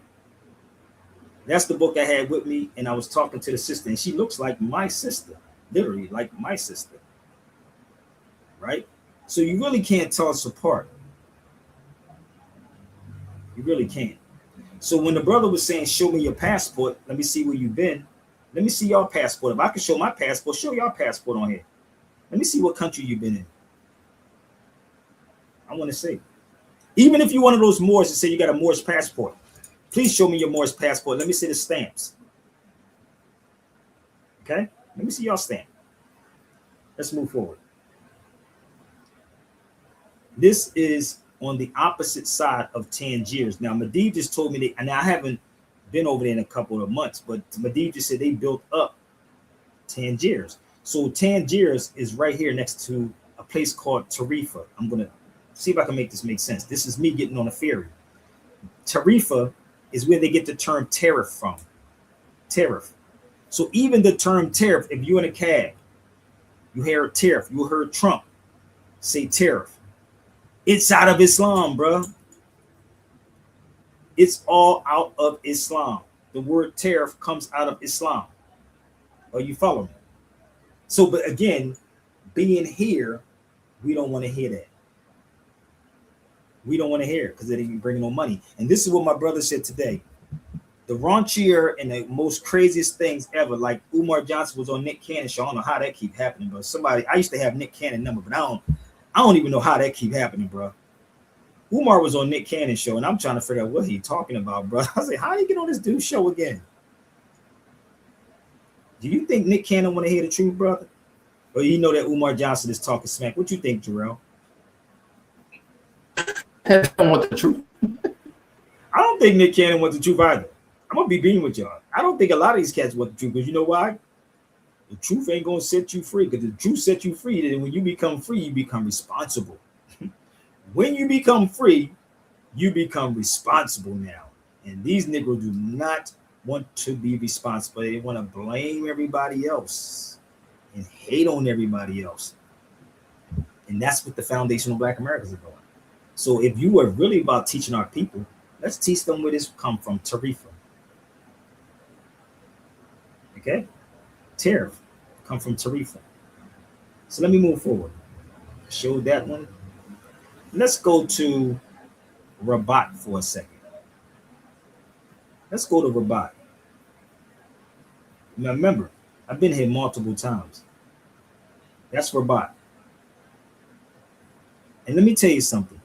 that's the book I had with me, and I was talking to the sister, and she looks like my sister, literally like my sister. Right? So you really can't tell us apart. You really can't. So when the brother was saying, show me your passport, let me see where you've been. Let me see your passport. If I can show my passport, show your passport on here. Let me see what country you've been in. I want to see. Even if you're one of those Moors that say you got a Moorish passport, please show me your Moorish passport. Let me see the stamps. Okay? Let me see your stamp. Let's move forward. This is on the opposite side of Tangiers. Now, Medivh just told me that, and I haven't been over there in a couple of months, but Medivh just said they built up Tangiers. So Tangiers is right here next to a place called Tarifa. I'm going to see if I can make this make sense. This is me getting on a ferry. Tarifa is where they get the term tariff from. Tariff. So even the term tariff, if you're in a cab, you hear tariff, you heard Trump say tariff. It's out of Islam, bro. It's all out of Islam. The word tariff comes out of Islam. Are you following me? So, but again, being here, we don't want to hear that. We don't want to hear it because it ain't bringing no money. And this is what my brother said today. The raunchier and the most craziest things ever, like Umar Johnson was on Nick Cannon's show. I don't know how that keep happening, but I used to have Nick Cannon number, but I don't even know how that keep happening, bro. Umar was on Nick Cannon's show, and I'm trying to figure out what he talking about, bro. I was like, how do you get on this dude's show again? Do you think Nick Cannon want to hear the truth, brother? Or you know that Umar Johnson is talking smack? What you think, Jarrell? I don't want the truth. I don't think Nick Cannon wants the truth either. I'm going to be being with y'all. I don't think a lot of these cats want the truth, because you know why? The truth ain't going to set you free, because the truth sets you free. Then when you become free, you become responsible. When you become free, you become responsible now. And these niggas do not want to be responsible. They want to blame everybody else and hate on everybody else. And that's what the foundational Black Americans are doing. So if you are really about teaching our people, let's teach them where this come from, Tarifa. Okay? Tariff come from Tarifa. So let me move forward. Show that one. Let's go to Rabat for a second. Let's go to Rabat. Now remember, I've been here multiple times. That's Rabat. And let me tell you something.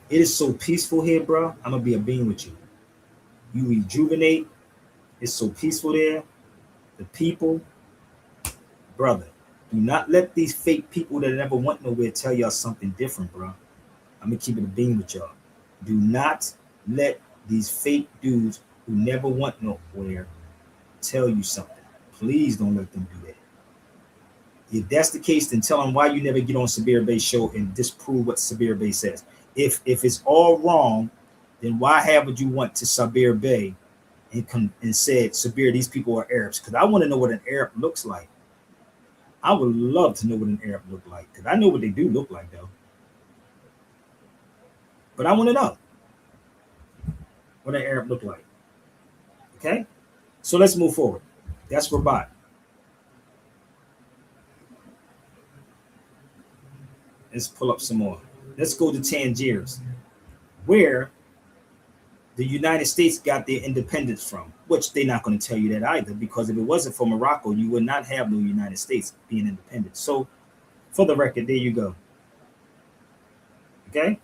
It is so peaceful here, bro. I'm gonna be a being with you. You rejuvenate. It's so peaceful there. The people, brother. Do not let these fake people that never went nowhere tell y'all something different, bro. I'm gonna keep it a being with y'all. Do not let these fake dudes who never went nowhere tell you something. Please don't let them do that. If that's the case, then tell them why you never get on Sabir Bey's show and disprove what Sabir Bey says. If it's all wrong, then why haven't you went to Sabir Bey and said, Sabir, these people are Arabs? Because I want to know what an Arab looks like. I would love to know what an Arab look like, because I know what they do look like, though. But I want to know what an Arab look like. Okay? So let's move forward. That's Rabat. Let's pull up some more. Let's go to Tangiers, where the United States got their independence from, which they're not going to tell you that either, because if it wasn't for Morocco, you would not have the United States being independent. So for the record, there you go. Okay?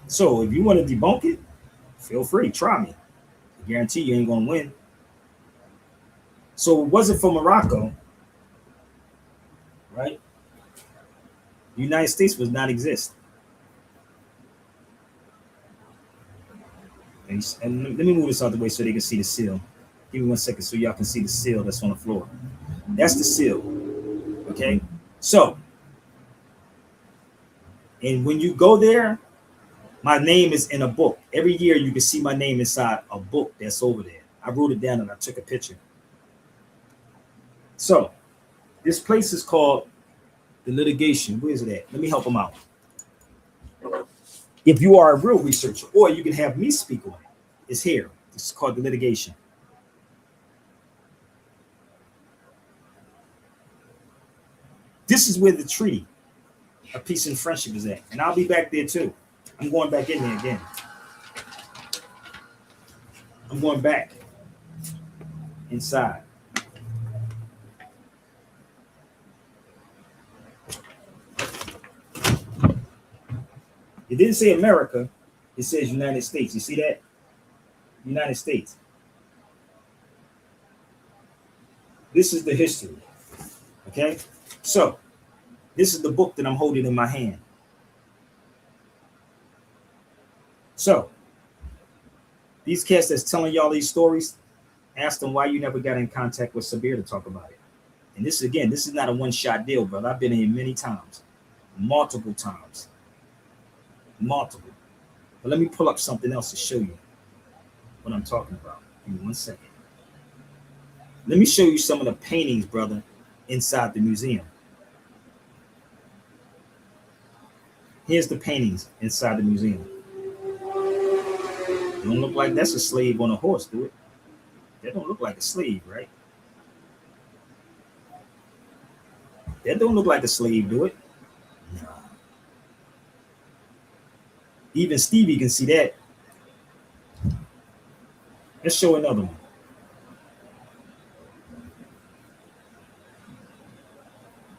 So if you want to debunk it, feel free, try me. I guarantee you ain't going to win. So it wasn't for Morocco, right? The United States would not exist. And let me move this out the way so they can see the seal. Give me 1 second so y'all can see the seal that's on the floor. That's the seal. Okay? So, and when you go there, my name is in a book. Every year you can see my name inside a book that's over there. I wrote it down and I took a picture. So, this place is called the litigation. Where is it at? Let me help them out. If you are a real researcher, or you can have me speak on it, it's here. It's called the litigation. This is where the treaty of peace and friendship is at. And I'll be back there too. I'm going back in there again. I'm going back inside. It didn't say America. It says United States. You see that? United States. This is the history. Okay? So, this is the book that I'm holding in my hand. So, these cats that's telling y'all these stories, ask them why you never got in contact with Sabir to talk about it. And this, again, this is not a one-shot deal, brother. I've been here many times. Multiple times. Multiple. But let me pull up something else to show you what I'm talking about. Give me 1 second. Let me show you some of the paintings, brother, inside the museum. Here's the paintings inside the museum. Don't look like that's a slave on a horse, do it? That don't look like a slave, right? That don't look like a slave, do it? No. Even Stevie can see that. Let's show another one.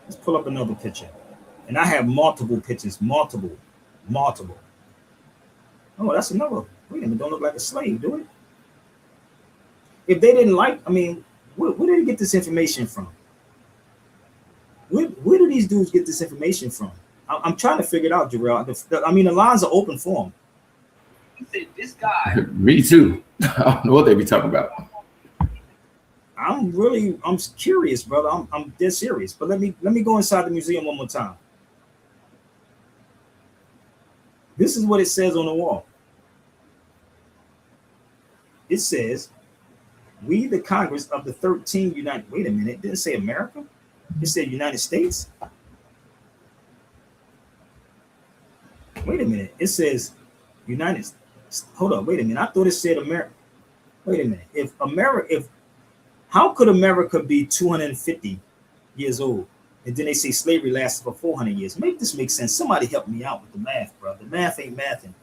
Let's pull up another picture. And I have multiple pictures, multiple. Oh, that's another. Wait a minute, don't look like a slave, do it? If they didn't like, I mean, where did they get this information from? Where do these dudes get this information from? I'm trying to figure it out, Jarrell. I mean, the lines are open for them. He said, this guy. Me too. I don't know what they be talking about. I'm curious, brother. I'm dead serious. But let me go inside the museum one more time. This is what it says on the wall. It says, we, the Congress of the 13 United. Wait a minute. It didn't say America. It said United States. Wait a minute. It says United States. Hold on. Wait a minute. I thought it said America. Wait a minute. How could America be 250 years old? And then they say slavery lasted for 400 years. Make this make sense. Somebody help me out with the math, brother. The math ain't mathing.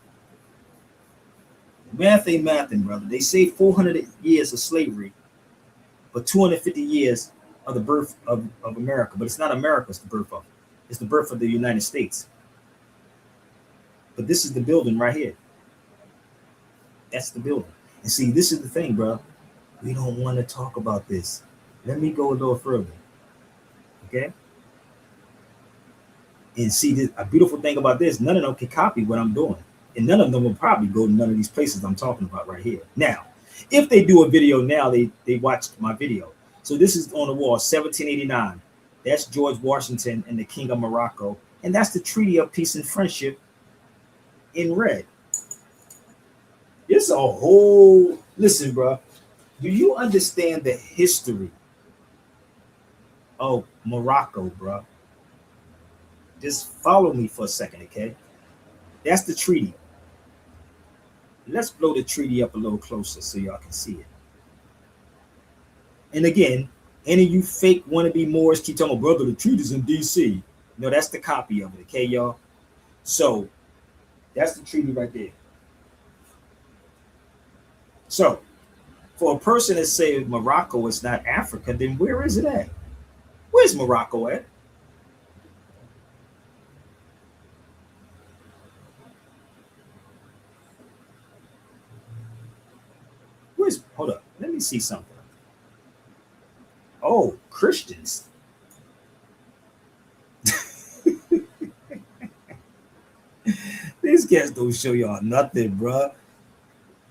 The math ain't mathing, brother. They say 400 years of slavery. but 250 years of the birth of America. But it's not America, it's the birth of it. It's the birth of the United States. But this is the building right here. That's the building. And see, this is the thing, bro. We don't want to talk about this. Let me go a little further. Okay? And see, a beautiful thing about this, none of them can copy what I'm doing. And none of them will probably go to none of these places I'm talking about right here. Now, if they do a video now, they watched my video. So this is on the wall, 1789. That's George Washington and the King of Morocco. And that's the Treaty of Peace and Friendship in red. It's a whole, listen, bro. Do you understand the history of Morocco, bro? Just follow me for a second, okay? That's the treaty. Let's blow the treaty up a little closer so y'all can see it. And again, any of you fake wannabe Moors keep telling my brother the treaty's in DC. No, that's the copy of it, okay, y'all? So that's the treaty right there. So for a person that say Morocco is not Africa, then where is it at? Where's Morocco at? Hold up, let me see something. Oh, Christians. These cats don't show y'all nothing, bro.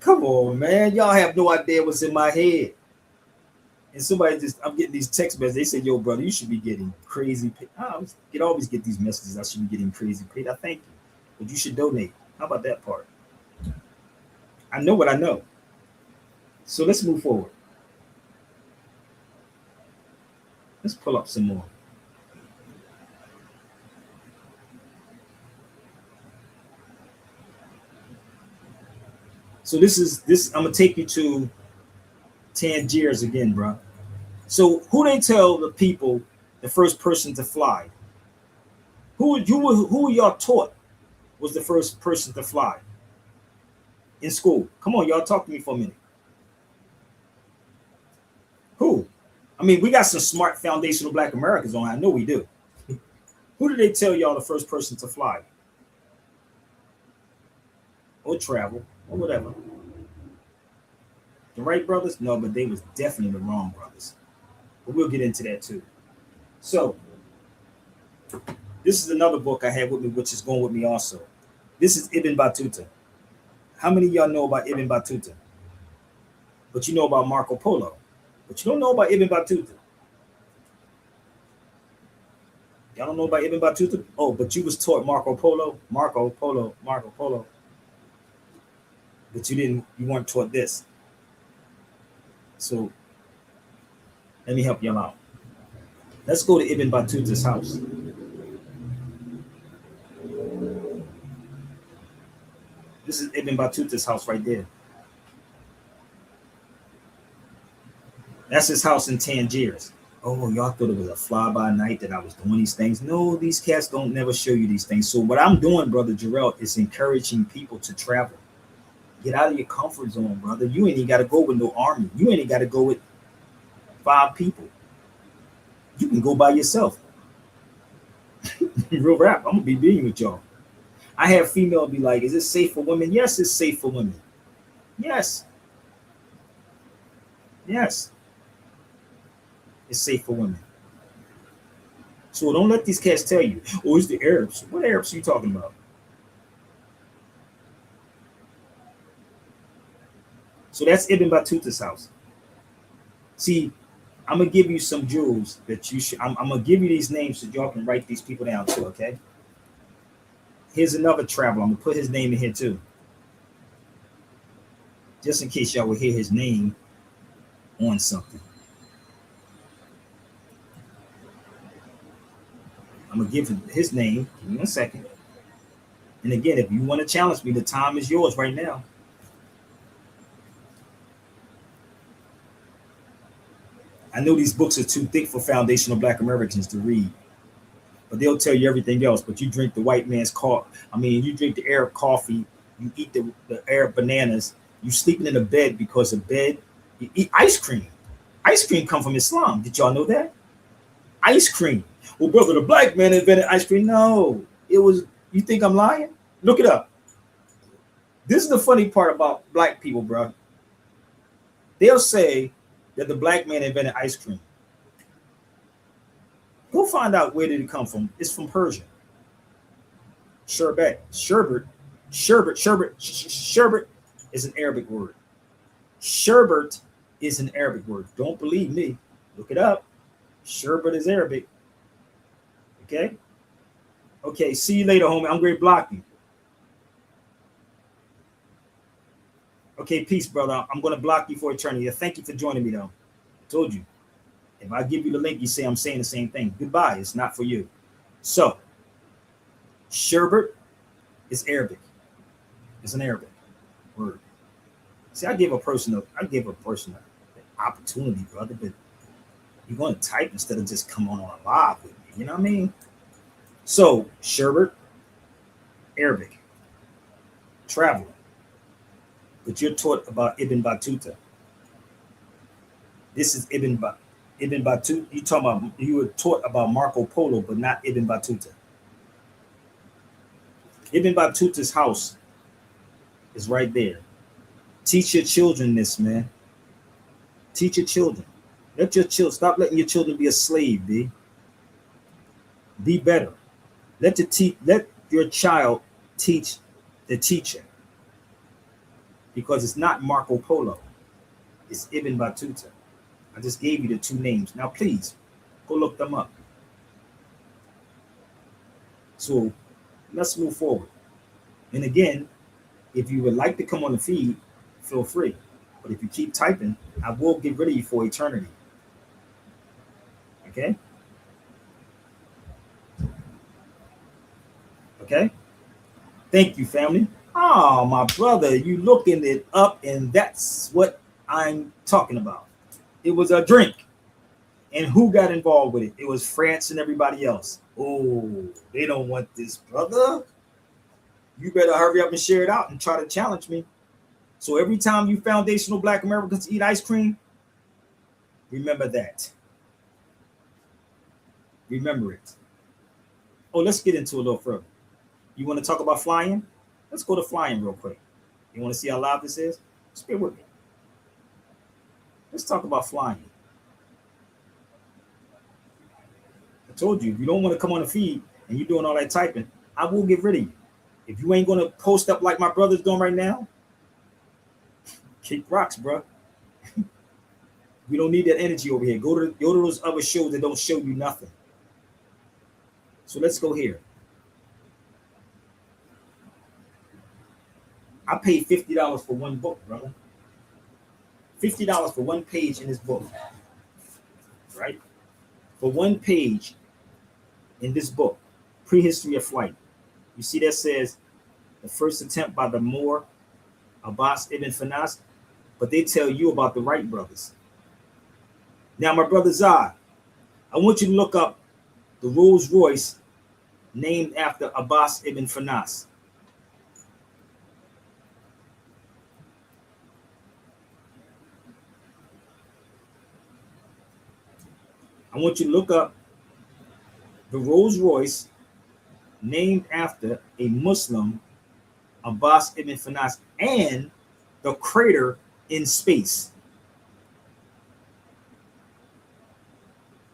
Come on, man. Y'all have no idea what's in my head. And somebody I'm getting these text messages. They say, yo, brother, you should be getting crazy paid. I always get these messages. I should be getting crazy paid. I thank you. But you should donate. How about that part? I know what I know. So let's move forward. Let's pull up some more. So this. I'm gonna take you to Tangiers again, bro. So who they tell the people the first person to fly? Who y'all taught was the first person to fly in school? Come on, y'all, talk to me for a minute. Who? I mean, we got some smart foundational Black Americans on. I know we do. Who did they tell y'all the first person to fly? Or travel, or whatever. The Wright brothers? No, but they was definitely the wrong brothers. But we'll get into that too. So, this is another book I have with me, which is going with me also. This is Ibn Battuta. How many of y'all know about Ibn Battuta? But you know about Marco Polo. But you don't know about Ibn Battuta. Y'all don't know about Ibn Battuta? Oh, but you was taught Marco Polo. But you weren't taught this. So let me help y'all out. Let's go to Ibn Battuta's house. This is Ibn Battuta's house right there. That's his house in Tangiers. Oh, y'all thought it was a fly-by-night that I was doing these things. No, these cats don't never show you these things. So what I'm doing, Brother Jarrell, is encouraging people to travel. Get out of your comfort zone, brother. You ain't even got to go with no army. You ain't got to go with 5 people. You can go by yourself. Real rap. I'm going to be being with y'all. I have female be like, is it safe for women? Yes, it's safe for women. Yes. Yes. It's safe for women. So don't let these cats tell you, oh, it's the Arabs. What Arabs are you talking about? So that's Ibn Battuta's house. See, I'm going to give you some jewels that you should. I'm going to give you these names so y'all can write these people down too, okay? Here's another traveler. I'm going to put his name in here too. Just in case y'all will hear his name on something. I'm going to give him his name. Give me 1 second. And again, if you want to challenge me, the time is yours right now. I know these books are too thick for foundational Black Americans to read, but they'll tell you everything else. But you drink the white man's coffee. I mean, you drink the Arab coffee. You eat the Arab bananas. You sleeping in a bed because of bed. You eat ice cream. Ice cream come from Islam. Did y'all know that? Ice cream. Well, brother, the black man invented ice cream. No, it was. You think I'm lying? Look it up. This is the funny part about black people, bro. They'll say that the black man invented ice cream. Go find out where did it come from. It's from Persia. Sherbet, sherbet is an Arabic word. Sherbet is an Arabic word. Don't believe me. Look it up. Sherbet is Arabic. Okay? Okay, see you later, homie. I'm going to block you. Okay, peace, brother. I'm going to block you for eternity. Thank you for joining me, though. I told you. If I give you the link, you say I'm saying the same thing. Goodbye. It's not for you. So, sherbet is Arabic. It's an Arabic word. See, I give a person an opportunity, brother, but you're going to type instead of just come on live with me. You know what I mean? So, sherbet, Arabic, traveler. But you're taught about Ibn Battuta. This is Ibn Battuta. You were taught about Marco Polo, but not Ibn Battuta. Ibn Battuta's house is right there. Teach your children this, man. Teach your children. Let your children stop letting your children be a slave, B. Be better. Let your child teach the teacher. Because it's not Marco Polo. It's Ibn Battuta. I just gave you the two names. Now, please, go look them up. So, let's move forward. And again, if you would like to come on the feed, feel free. But if you keep typing, I will get rid of you for eternity. Okay? Okay? Thank you, family. Oh, my brother, you looking it up, and that's what I'm talking about. It was a drink. And who got involved with it? It was France and everybody else. Oh, they don't want this, brother. You better hurry up and share it out and try to challenge me. So every time you foundational Black Americans eat ice cream, remember that. Remember it. Oh, let's get into it a little further. You want to talk about flying? Let's go to flying real quick. You want to see how loud this is? Just bear with me. Let's talk about flying. I told you, if you don't want to come on the feed and you're doing all that typing, I will get rid of you. If you ain't going to post up like my brother's doing right now, kick rocks, bro. We don't need that energy over here. Go to those other shows that don't show you nothing. So let's go here. I paid $50 for one book, brother. $50 for one page in this book. Right? For one page in this book, Prehistory of Flight. You see that says the first attempt by the Moor, Abbas ibn Finas, but they tell you about the Wright brothers. Now, my brother Zad, I want you to look up the Rolls Royce named after Abbas ibn Finas. I want you to look up the Rolls Royce named after a Muslim, Abbas ibn Finas, and the crater in space.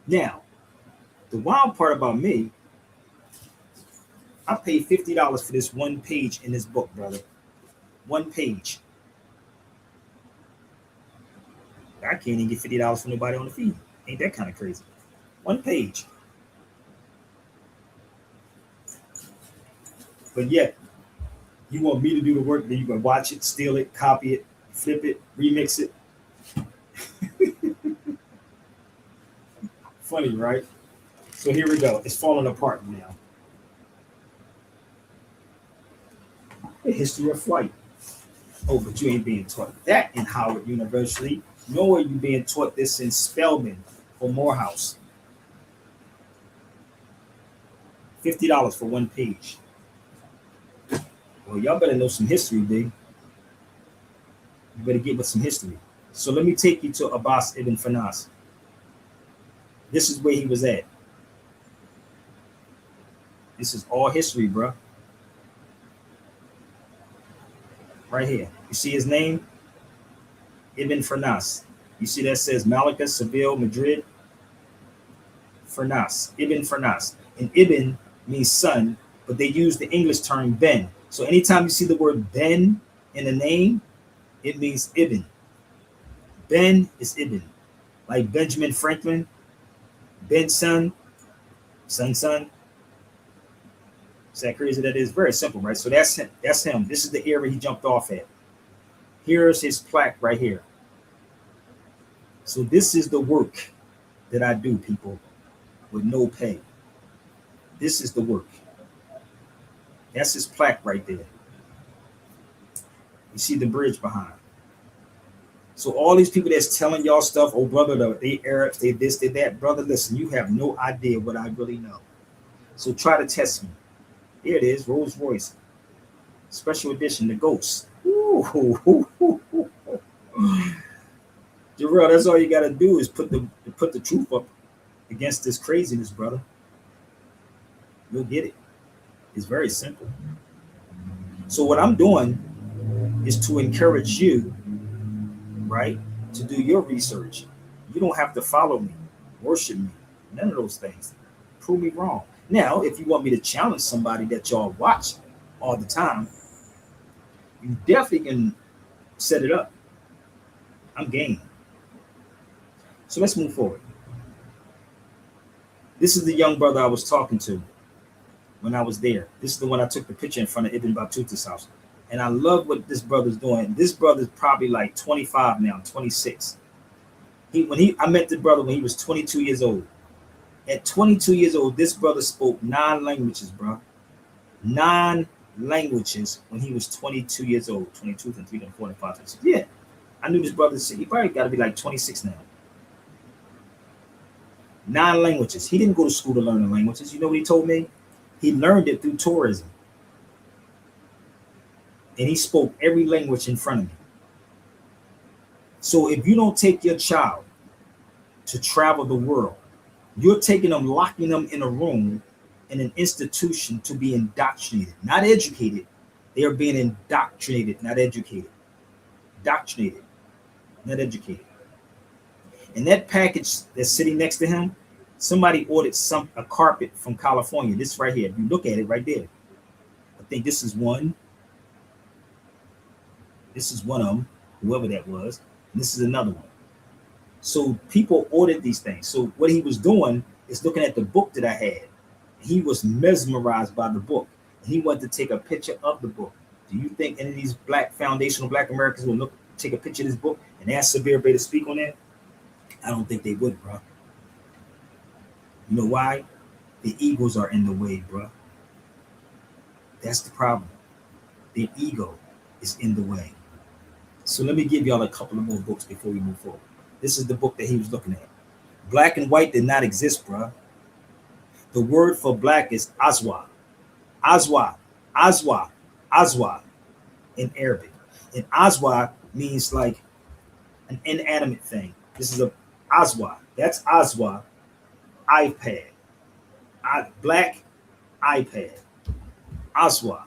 Now, the wild part about me, I paid $50 for this one page in this book, brother. One page. I can't even get $50 from nobody on the feed. Ain't that kind of crazy? One page. But yet, you want me to do the work, then you can watch it, steal it, copy it, flip it, remix it. Funny, right? So here we go. It's falling apart now. The history of flight. Oh, but you ain't being taught that in Howard University, nor are you being taught this in Spelman or Morehouse. $50 for one page. Well, y'all better know some history, big. You better get with some history. So let me take you to Abbas ibn Fanas. This is where he was at. This is all history, bro. Right here. You see his name? Ibn Fanas. You see that says Malacca, Seville, Madrid. Fanas. Ibn Fanas. And Ibn means son, but they use the English term Ben. So anytime you see the word Ben in a name, it means Ibn. Ben is Ibn. Like Benjamin Franklin, Ben's son, son. Is that crazy? That is very simple, right? So that's him. That's him. This is the area he jumped off at. Here's his plaque right here. So this is the work that I do, people, with no pay. This is the work. That's his plaque right there. You see the bridge behind. So all these people that's telling y'all stuff, oh brother, they Arabs, they this, they that, brother, listen, you have no idea what I really know. So try to test me. Here it is, Rolls Royce. Special edition, the Ghost. Jarrell, that's all you gotta do is put the truth up against this craziness, brother. You'll get it. It's very simple. So what I'm doing is to encourage you, right, to do your research. You don't have to follow me, worship me, none of those things. Prove me wrong. Now, if you want me to challenge somebody that y'all watch all the time, you definitely can set it up. I'm game. So let's move forward. This is the young brother I was talking to when I was there. This is the one I took the picture in front of Ibn Battuta's house. And I love what this brother's doing. This brother's probably like 25 now, 26. I met the brother when he was 22 years old. At 22 years old, this brother spoke 9 languages, bro. 9 languages when he was 22 years old. 22, 23, 24, 25, 26. Yeah. I knew this brother, he probably got to be like 26 now. 9 languages. He didn't go to school to learn the languages. You know what he told me? He learned it through tourism. And he spoke every language in front of me. So if you don't take your child to travel the world, you're taking them, locking them in a room in an institution to be indoctrinated, not educated. They are being indoctrinated, not educated. Indoctrinated, not educated. And that package that's sitting next to him, somebody ordered a carpet from California. This right here. If you look at it right there, I think this is one. This is one of them, whoever that was. And this is another one. So people ordered these things. So what he was doing is looking at the book that I had. He was mesmerized by the book. And he wanted to take a picture of the book. Do you think any of these foundational black Americans will take a picture of this book and ask Sabir Bey to speak on that? I don't think they would, bro. You know why? The egos are in the way, bro. That's the problem. Their ego is in the way. So let me give y'all a couple of more books before we move forward. This is the book that he was looking at. Black and white did not exist, bro. The word for black is azwa. Azwa. Azwa. Azwa in Arabic. And azwa means like an inanimate thing. This is a azwa. That's azwa. iPad. Black iPad. Azwa.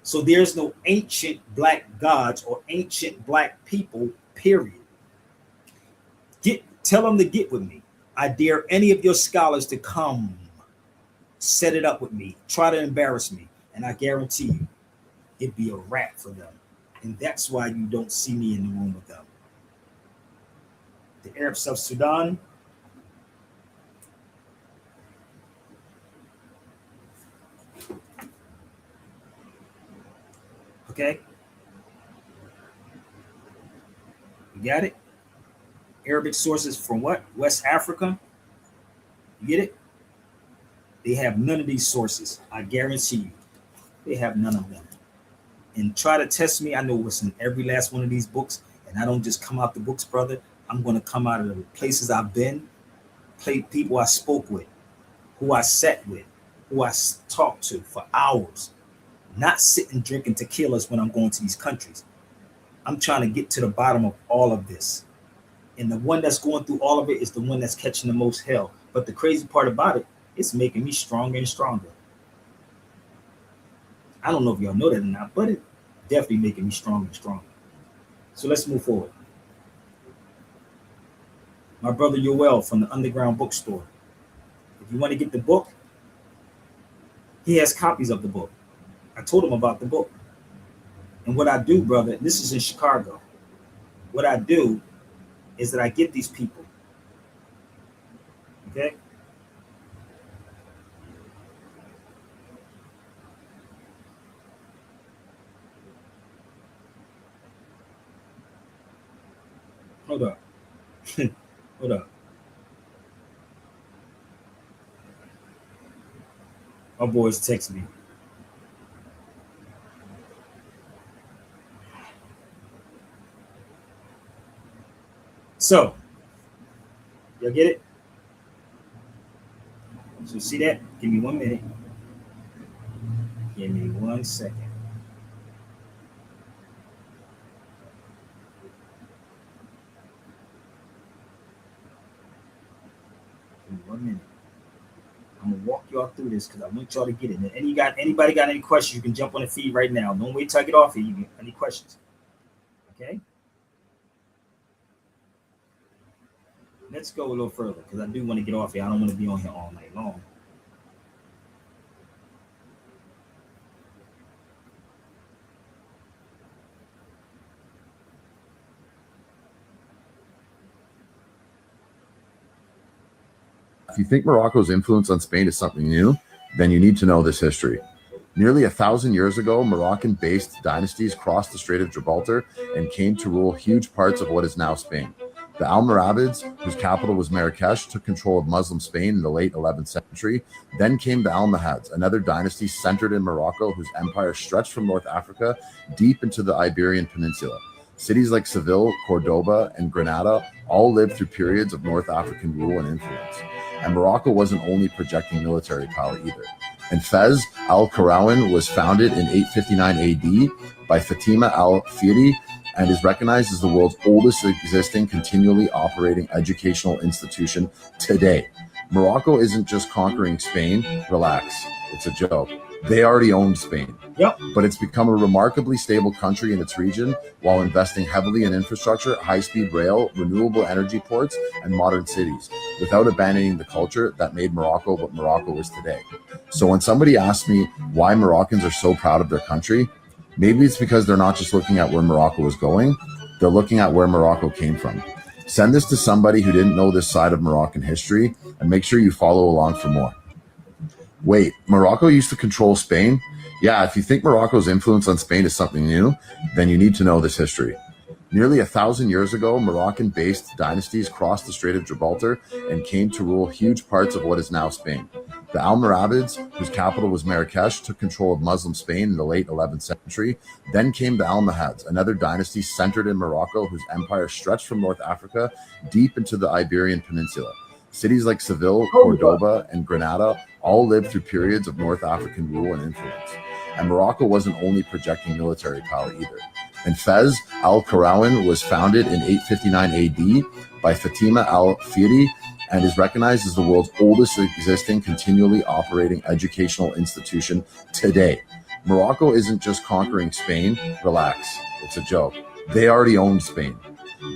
So there's no ancient black gods or ancient black people, period. Tell them to get with me. I dare any of your scholars to come, set it up with me, try to embarrass me, and I guarantee you, it'd be a wrap for them. And that's why you don't see me in the room with them. The Arabs of Sudan. Okay. You got it? Arabic sources from what? West Africa? You get it? They have none of these sources. I guarantee you. They have none of them. And try to test me. I know what's in every last one of these books. And I don't just come out the books, brother. I'm going to come out of the places I've been, people I spoke with, who I sat with, who I talked to for hours. Not sitting drinking tequilas when I'm going to these countries. I'm trying to get to the bottom of all of this. And the one that's going through all of it is the one that's catching the most hell. But the crazy part about it, it's making me stronger and stronger. I don't know if y'all know that or not, but it definitely making me stronger and stronger. So let's move forward. My brother Yoel from the Underground Bookstore. If you want to get the book, he has copies of the book. I told him about the book. And what I do, brother, this is in Chicago. What I do is that I get these people. Okay? Hold up. Hold up. My boys text me. So, y'all get it? So see that? Give me 1 minute. Give me 1 second. Give me 1 minute. I'm gonna walk y'all through this because I want y'all to get it. And anybody got any questions? You can jump on the feed right now. Don't wait till I get off here. You get any questions? Okay. Let's go a little further because I do want to get off here. I don't want to be on here all night long. If you think Morocco's influence on Spain is something new, then you need to know this history. Nearly 1,000 years ago, Moroccan-based dynasties crossed the Strait of Gibraltar and came to rule huge parts of what is now Spain. The Almoravids, whose capital was Marrakesh, took control of Muslim Spain in the late 11th century. Then came the Almohads, another dynasty centered in Morocco, whose empire stretched from North Africa deep into the Iberian Peninsula. Cities like Seville, Cordoba, and Granada all lived through periods of North African rule and influence. And Morocco wasn't only projecting military power either. And Fez al-Qarawin was founded in 859 AD by Fatima al-Fihri and is recognized as the world's oldest existing continually operating educational institution today. Morocco isn't just conquering Spain. Relax, it's a joke. They already owned Spain. Yep. But it's become a remarkably stable country in its region while investing heavily in infrastructure, high-speed rail, renewable energy ports, and modern cities, without abandoning the culture that made Morocco what Morocco is today. So when somebody asks me why Moroccans are so proud of their country, maybe it's because they're not just looking at where Morocco is going, they're looking at where Morocco came from. Send this to somebody who didn't know this side of Moroccan history, and make sure you follow along for more. Wait, Morocco used to control Spain? Yeah, if you think Morocco's influence on Spain is something new, then you need to know this history. Nearly 1,000 years ago, Moroccan-based dynasties crossed the Strait of Gibraltar and came to rule huge parts of what is now Spain. The Almoravids, whose capital was Marrakesh, took control of Muslim Spain in the late 11th century. Then came the Almohads, another dynasty centered in Morocco, whose empire stretched from North Africa deep into the Iberian Peninsula. Cities like Seville, Cordoba, and Granada all lived through periods of North African rule and influence. And Morocco wasn't only projecting military power either. And Fez al-Qarawin was founded in 859 AD by Fatima al-Fihri and is recognized as the world's oldest existing continually operating educational institution today. Morocco isn't just conquering Spain. Relax, it's a joke. They already owned Spain.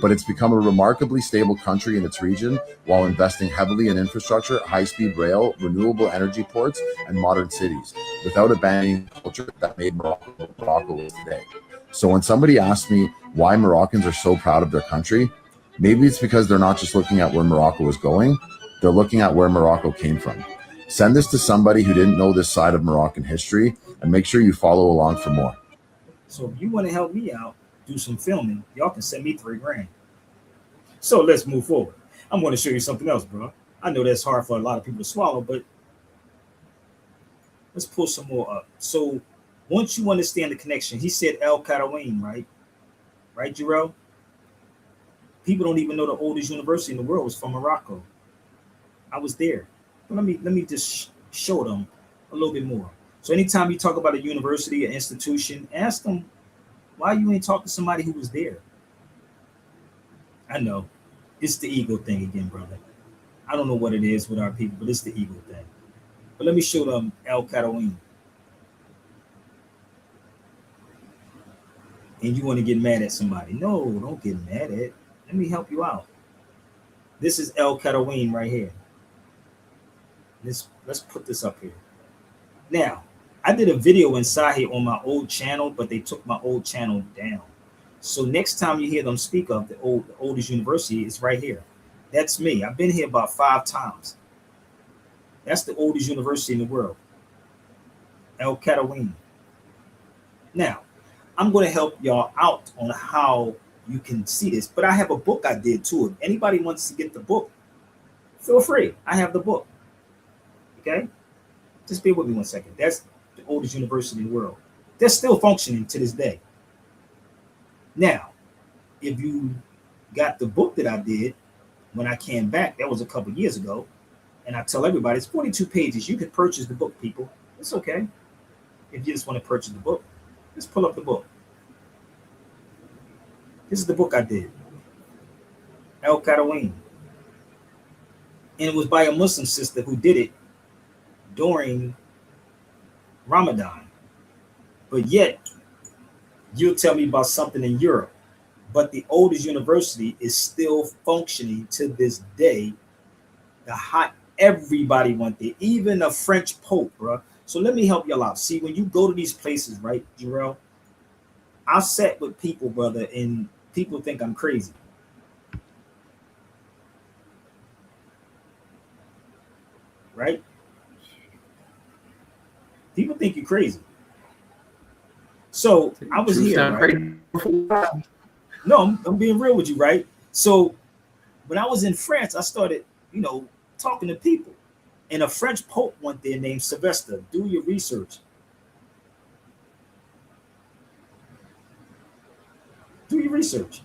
But it's become a remarkably stable country in its region while investing heavily in infrastructure, high-speed rail, renewable energy ports, and modern cities, without abandoning the culture that made Morocco what Morocco is today. So when somebody asks me why Moroccans are so proud of their country, maybe it's because they're not just looking at where Morocco is going, they're looking at where Morocco came from. Send this to somebody who didn't know this side of Moroccan history, and make sure you follow along for more. So if you want to help me out, do some filming, y'all can send me $3,000. So let's move forward. I'm going to show you something else, bro. I know that's hard for a lot of people to swallow, but let's pull some more up. So once you understand the connection, he said El Qarawin, right? Right, Jarrell? People don't even know the oldest university in the world was from Morocco. I was there. But let me just show them a little bit more. So anytime you talk about a university or institution, ask them why you ain't talk to somebody who was there. I know. It's the ego thing again, brother. I don't know what it is with our people, but it's the ego thing. But let me show them El Catawin. And you want to get mad at somebody. No, don't get mad at. Let me help you out. This is El Catawin right here. Let's put this up here. Now, I did a video inside here on my old channel, but they took my old channel down. So next time you hear them speak of the oldest university, it's right here. That's me. I've been here about 5 times. That's the oldest university in the world, El Catawin. Now, I'm going to help y'all out on how you can see this, but I have a book I did too. If anybody wants to get the book, feel free. I have the book. Okay? Just bear with me 1 second. That's the oldest university in the world. They're still functioning to this day. Now, if you got the book that I did when I came back, that was a couple years ago, and I tell everybody it's 42 pages. You can purchase the book, people. It's okay. If you just want to purchase the book, just pull up the book. This is the book I did, El Catawin. And it was by a Muslim sister who did it during Ramadan. But yet, you'll tell me about something in Europe. But the oldest university is still functioning to this day. Everybody went there, even a French Pope, bro. So let me help y'all out. See, when you go to these places, right, Jarrell, I sat with people, brother, and people think I'm crazy. Right? People think you're crazy. So I was here, right? No, I'm being real with you, right? So when I was in France, I started, talking to people. And a French Pope went there named Sylvester. Do your research. Do your research.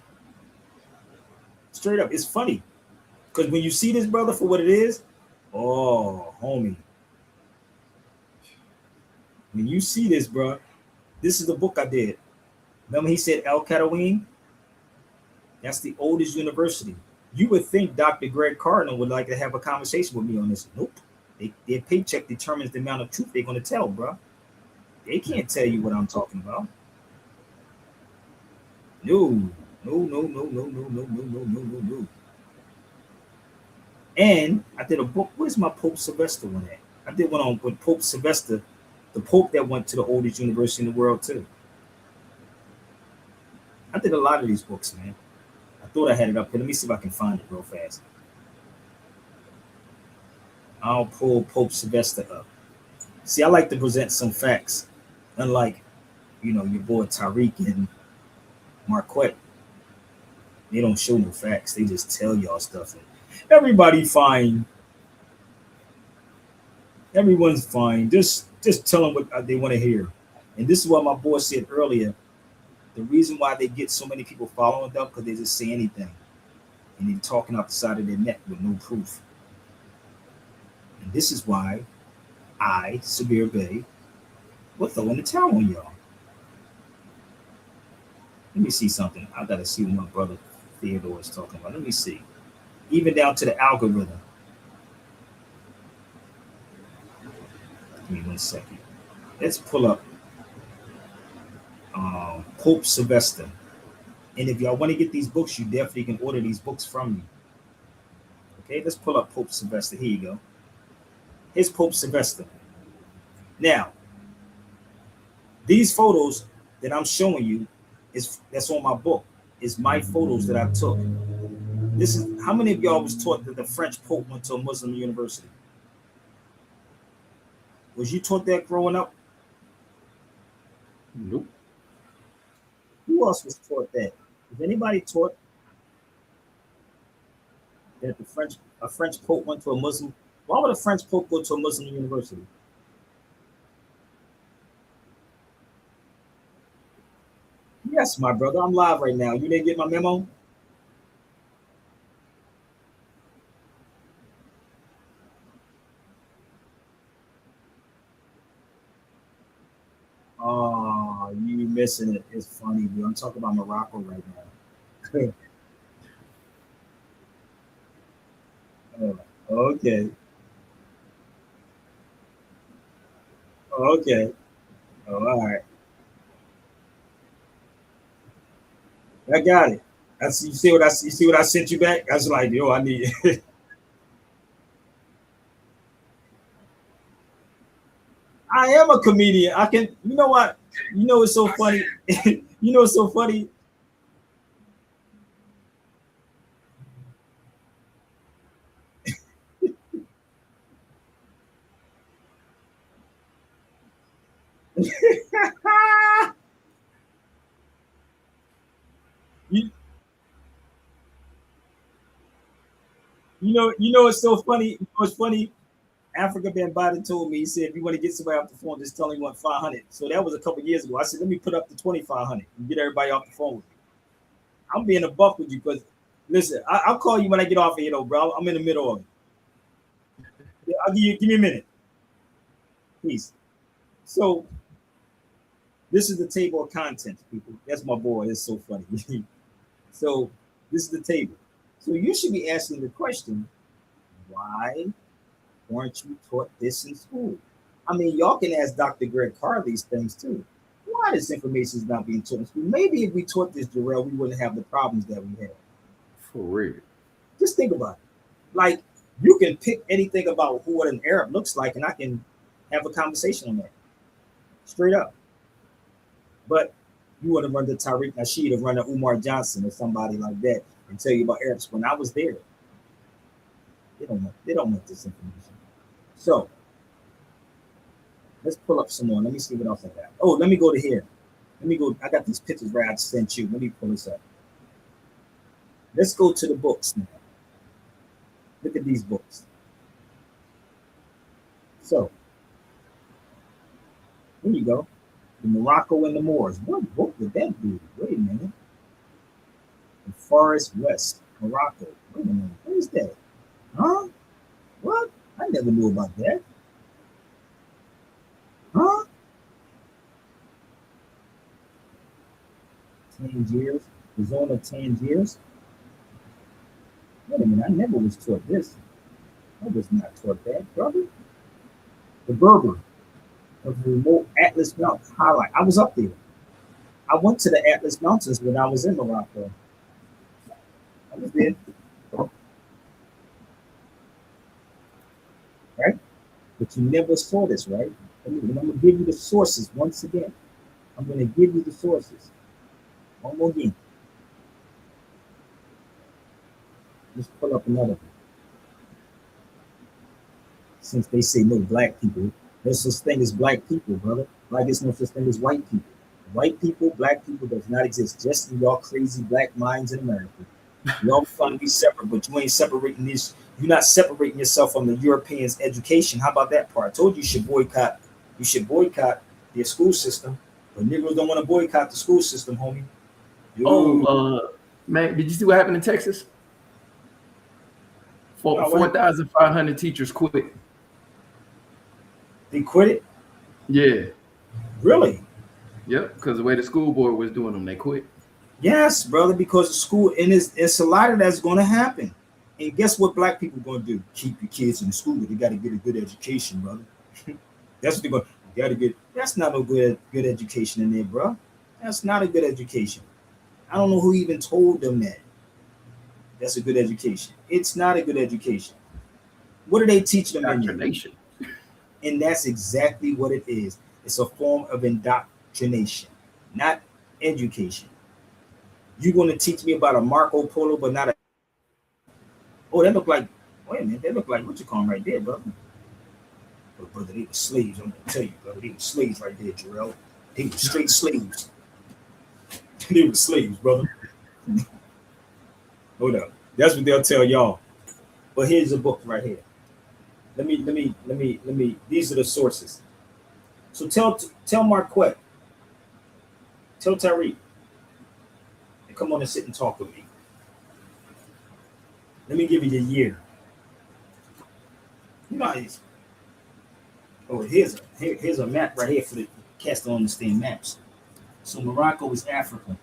Straight up. It's funny. Because when you see this, brother, for what it is, oh, homie. When you see this, bro, this is the book I did. Remember he said El Catawin? That's the oldest university. You would think Dr. Greg Cardinal would like to have a conversation with me on this. Nope. Their paycheck determines the amount of truth they're going to tell, bro. They can't tell you what I'm talking about. No. And I did a book. Where's my Pope Sylvester one at? I did one on with Pope Sylvester, the Pope that went to the oldest university in the world, too. I did a lot of these books, man. I thought I had it up here. Let me see if I can find it real fast. I'll pull Pope Sylvester up. See, I like to present some facts, unlike, your boy Tariq and Marquette. They don't show no facts. They just tell y'all stuff. And everybody fine. Everyone's fine. Just tell them what they want to hear. And this is what my boy said earlier. The reason why they get so many people following them, because they just say anything. And they're talking out the side of their neck with no proof. And this is why I, Sabir Bey, will throw in the towel on y'all. Let me see something. I got to see what my brother Theodore is talking about. Let me see. Even down to the algorithm. Give me 1 second. Let's pull up Pope Sylvester. And if y'all want to get these books, you definitely can order these books from me. Okay, let's pull up Pope Sylvester. Here you go. Here's Pope Sylvester. Now, these photos that I'm showing you that's on my book is my photos that I took. This is how many of y'all was taught that the French Pope went to a Muslim university? Was you taught that growing up? Nope. Who else was taught that? Was anybody taught that a French Pope went to a Muslim? Why would a French Pope go to a Muslim university? Yes, my brother. I'm live right now. You didn't get my memo? Oh, you missing it. It's funny, dude. I'm talking about Morocco right now. Oh, okay. Okay. Oh, all right. I got it. That's you see what you see what I sent you back? I was like, yo, I need I am a comedian. I can you know what? You know it's so funny. You know it's so funny. you, you know it's so funny. You know it's funny. Africa Ben Biden told me, he said, if you want to get somebody off the phone, just tell him what 500. So that was a couple years ago. I said, let me put up to 2,500 and get everybody off the phone with me. I'm being a buck with you because, listen, I'll call you when I get off of here, though, bro. I'm in the middle of it. I'll give me a minute, please. So this is the table of contents, people. That's my boy. It's so funny. So this is the table. So you should be asking the question, why weren't you taught this in school? I mean, y'all can ask Dr. Greg Carr these things too. Why this information is not being taught in school? Maybe if we taught this, Jarrell, we wouldn't have the problems that we have. For real. Just think about it. Like, you can pick anything about what an Arab looks like, and I can have a conversation on that. Straight up. But you want to run to Tariq Nasheed or run to Umar Johnson or somebody like that and tell you about Arabs. When I was there, they don't want this information. So let's pull up some more. Let me see what else I got. Oh, let me go to here. Let me go. I got these pictures where I sent you. Let me pull this up. Let's go to the books now. Look at these books. So here you go. The Morocco and the Moors. What book would that be? Wait a minute. The Forest West, Morocco. Wait a minute. What is that? Huh? What? I never knew about that. Huh? Tangiers. The zone of Tangiers. Wait a minute. I never was taught this. I was not taught that, brother. The Berber of the remote Atlas Mountains highlight. I was up there. I went to the Atlas Mountains when I was in Morocco. I was there. Right? But you never saw this, right? And I'm going to give you the sources once again. I'm going to give you the sources. One more again. Let's pull up another one. Since they say no black people, there's such thing as black people, brother. Like there's no such thing as white people. White people, black people does not exist. Just in y'all crazy black minds in America. Y'all trying to be separate, but you ain't separating this. You're not separating yourself from the Europeans' education. How about that part? I told you should boycott. You should boycott their school system. But Negroes don't want to boycott the school system, homie. Man, did you see what happened in Texas? 4,500 teachers quit. They quit it? Yeah. Really? Yep, because the way the school board was doing them, they quit. Yes, brother, because the school, and it's a lot of that's going to happen. And guess what black people going to do? Keep your kids in the school, but they got to get a good education, brother. That's what they're going to, got to get. That's not a good education in there, bro. That's not a good education. I don't know who even told them that. That's a good education. It's not a good education. What do they teach them? Indoctrination. And that's exactly what it is. It's a form of indoctrination, not education. You're going to teach me about a Marco Polo, but not a. Oh, that look like. Wait a minute, that look like what you call them right there, brother. But brother, they were slaves. I'm going to tell you, brother, they were slaves right there, Jarrell. They were straight slaves. They were slaves, brother. Hold up. That's what they'll tell y'all. But here's the book right here. Let me. These are the sources. So tell Marquette, tell Tariq, and come on and sit and talk with me. Let me give you the year. You know how these. Oh, here's a map right here for the cats to understand maps. So Morocco is Africa.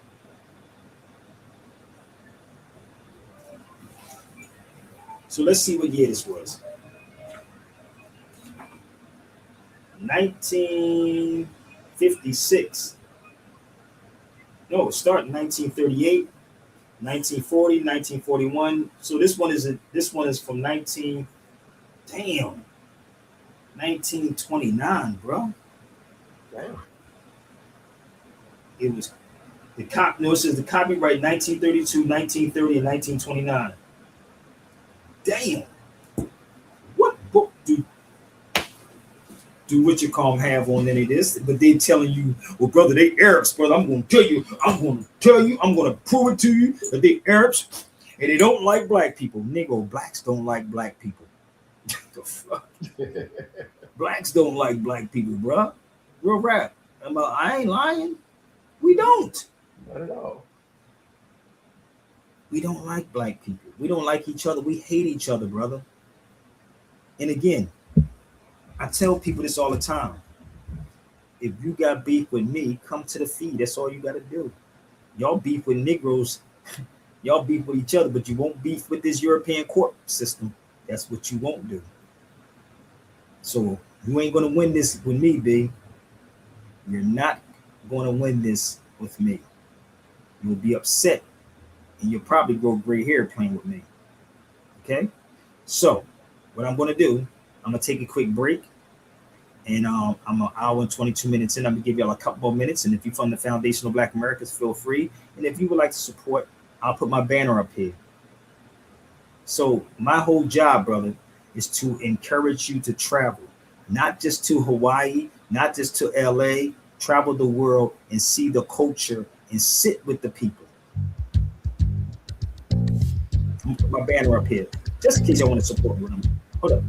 So let's see what year this was. 1956. No, it started in 1938, 1940, 1941. So this one is from 1929, bro. Damn. It was it says the copyright 1932, 1930, and 1929. Damn. What book do what you call them have on any of this? But they telling you, well, brother, they Arabs, brother. I'm gonna tell you, I'm gonna prove it to you that they Arabs and they don't like black people. Nigga, blacks don't like black people. The fuck? Blacks don't like black people, bro. Real rap. I ain't lying. We don't. Not at all. We don't like black people. We don't like each other. We hate each other, brother. And again, I tell people this all the time. If you got beef with me, come to the feed. That's all you got to do. Y'all beef with Negroes. Y'all beef with each other, but you won't beef with this European court system. That's what you won't do. So you ain't going to win this with me, B. You're not going to win this with me. You'll be upset, and you'll probably grow gray hair playing with me. Okay? So what I'm going to do, I'm going to take a quick break. And I'm an hour and 22 minutes in. I'm going to give y'all a couple more minutes. And if you're from the Foundation of Black Americans, feel free. And if you would like to support, I'll put my banner up here. So my whole job, brother, is to encourage you to travel. Not just to Hawaii, not just to LA. Travel the world and see the culture and sit with the people. I'm going to put my banner up here. Just in case y'all want to support me. Hold up.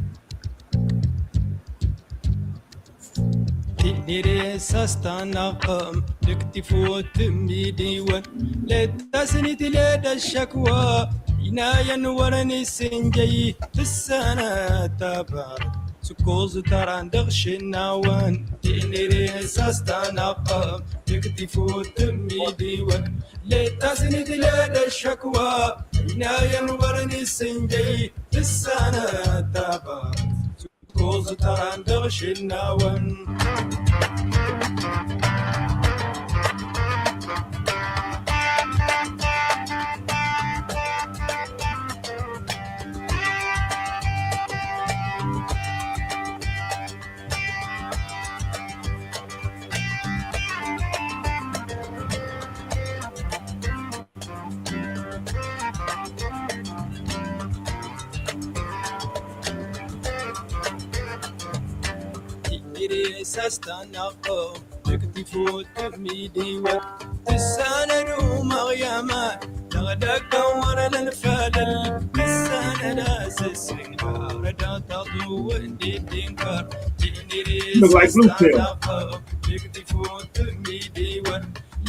تقدري سستنقم تكتفو تميدي ون لا تسنت لدى الشكوى عناية ورني سنجي السنة تبار سكوز تران دغش النوان تقدري سستنقم تكتفو تميدي ون لا تسنت لدى الشكوى عناية ورني سنجي السنة تبار سكوز تران دغش النوان سستنقم تكتفو تميدي وتساند مغيما تغدق ورا الفلل تساند اسسن ردا تضو ودي تنكر تنيري سستنقم تكتفو تميدي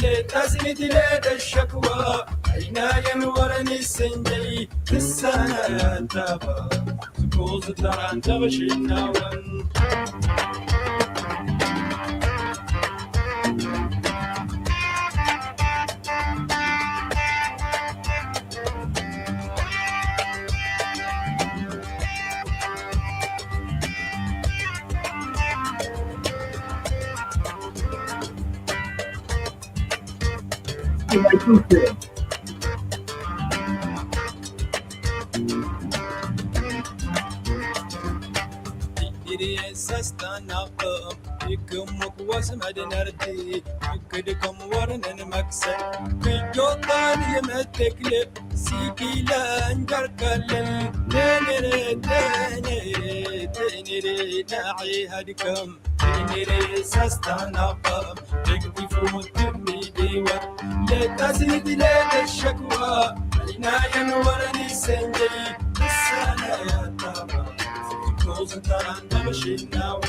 لا تسند لدى الشكوى عناية ورني السنجي تساند تبا سكوز تران تغشي النوان سستنقم يكمك واسمد نردي يكدكم ورن المكسر في جوطان يمتكلب سيكي لانجر كلل تنري تنري تنري ناعي هدكم تنري سستنقم تكتفو تميدي لا تزيد لك الشكوى عناية ورني سنجي السنة يا تبا Close and down, never shake now.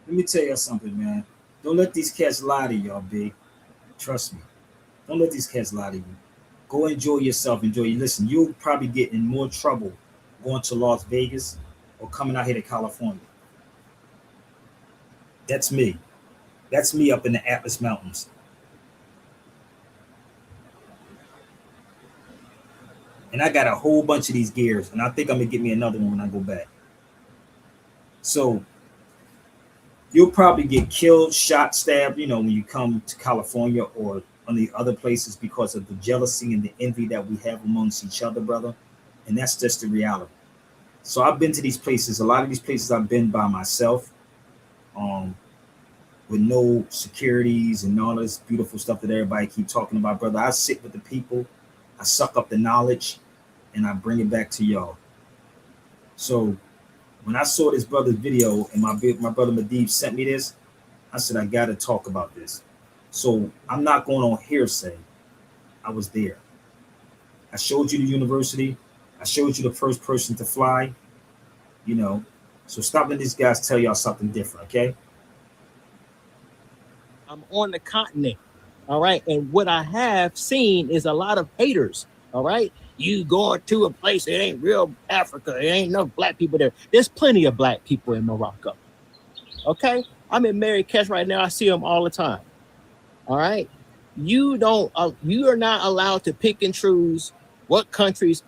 Let me tell you something, man. Don't let these cats lie to y'all, B. Trust me. Don't let these cats lie to you. Go enjoy yourself. Enjoy you. Listen, you'll probably get in more trouble going to Las Vegas or coming out here to California. That's me. That's me up in the Atlas Mountains. And I got a whole bunch of these gears, and I think I'm gonna get me another one when I go back. So you'll probably get killed, shot, stabbed, when you come to California or on the other places because of the jealousy and the envy that we have amongst each other, brother. And that's just the reality. So I've been to these places. A lot of these places I've been by myself, with no securities and all this beautiful stuff that everybody keep talking about, brother. I sit with the people, I suck up the knowledge, and I bring it back to y'all. So when I saw this brother's video and my brother Medivh sent me this, I said, I got to talk about this. So I'm not going on hearsay. I was there. I showed you the university. I showed you the first person to fly, So stop letting these guys tell y'all something different, okay? I'm on the continent, all right? And what I have seen is a lot of haters, all right? You going to a place, it ain't real Africa. It ain't no black people there. There's plenty of black people in Morocco, okay? I'm in Marrakesh right now. I see them all the time, all right? You are not allowed to pick and choose what countries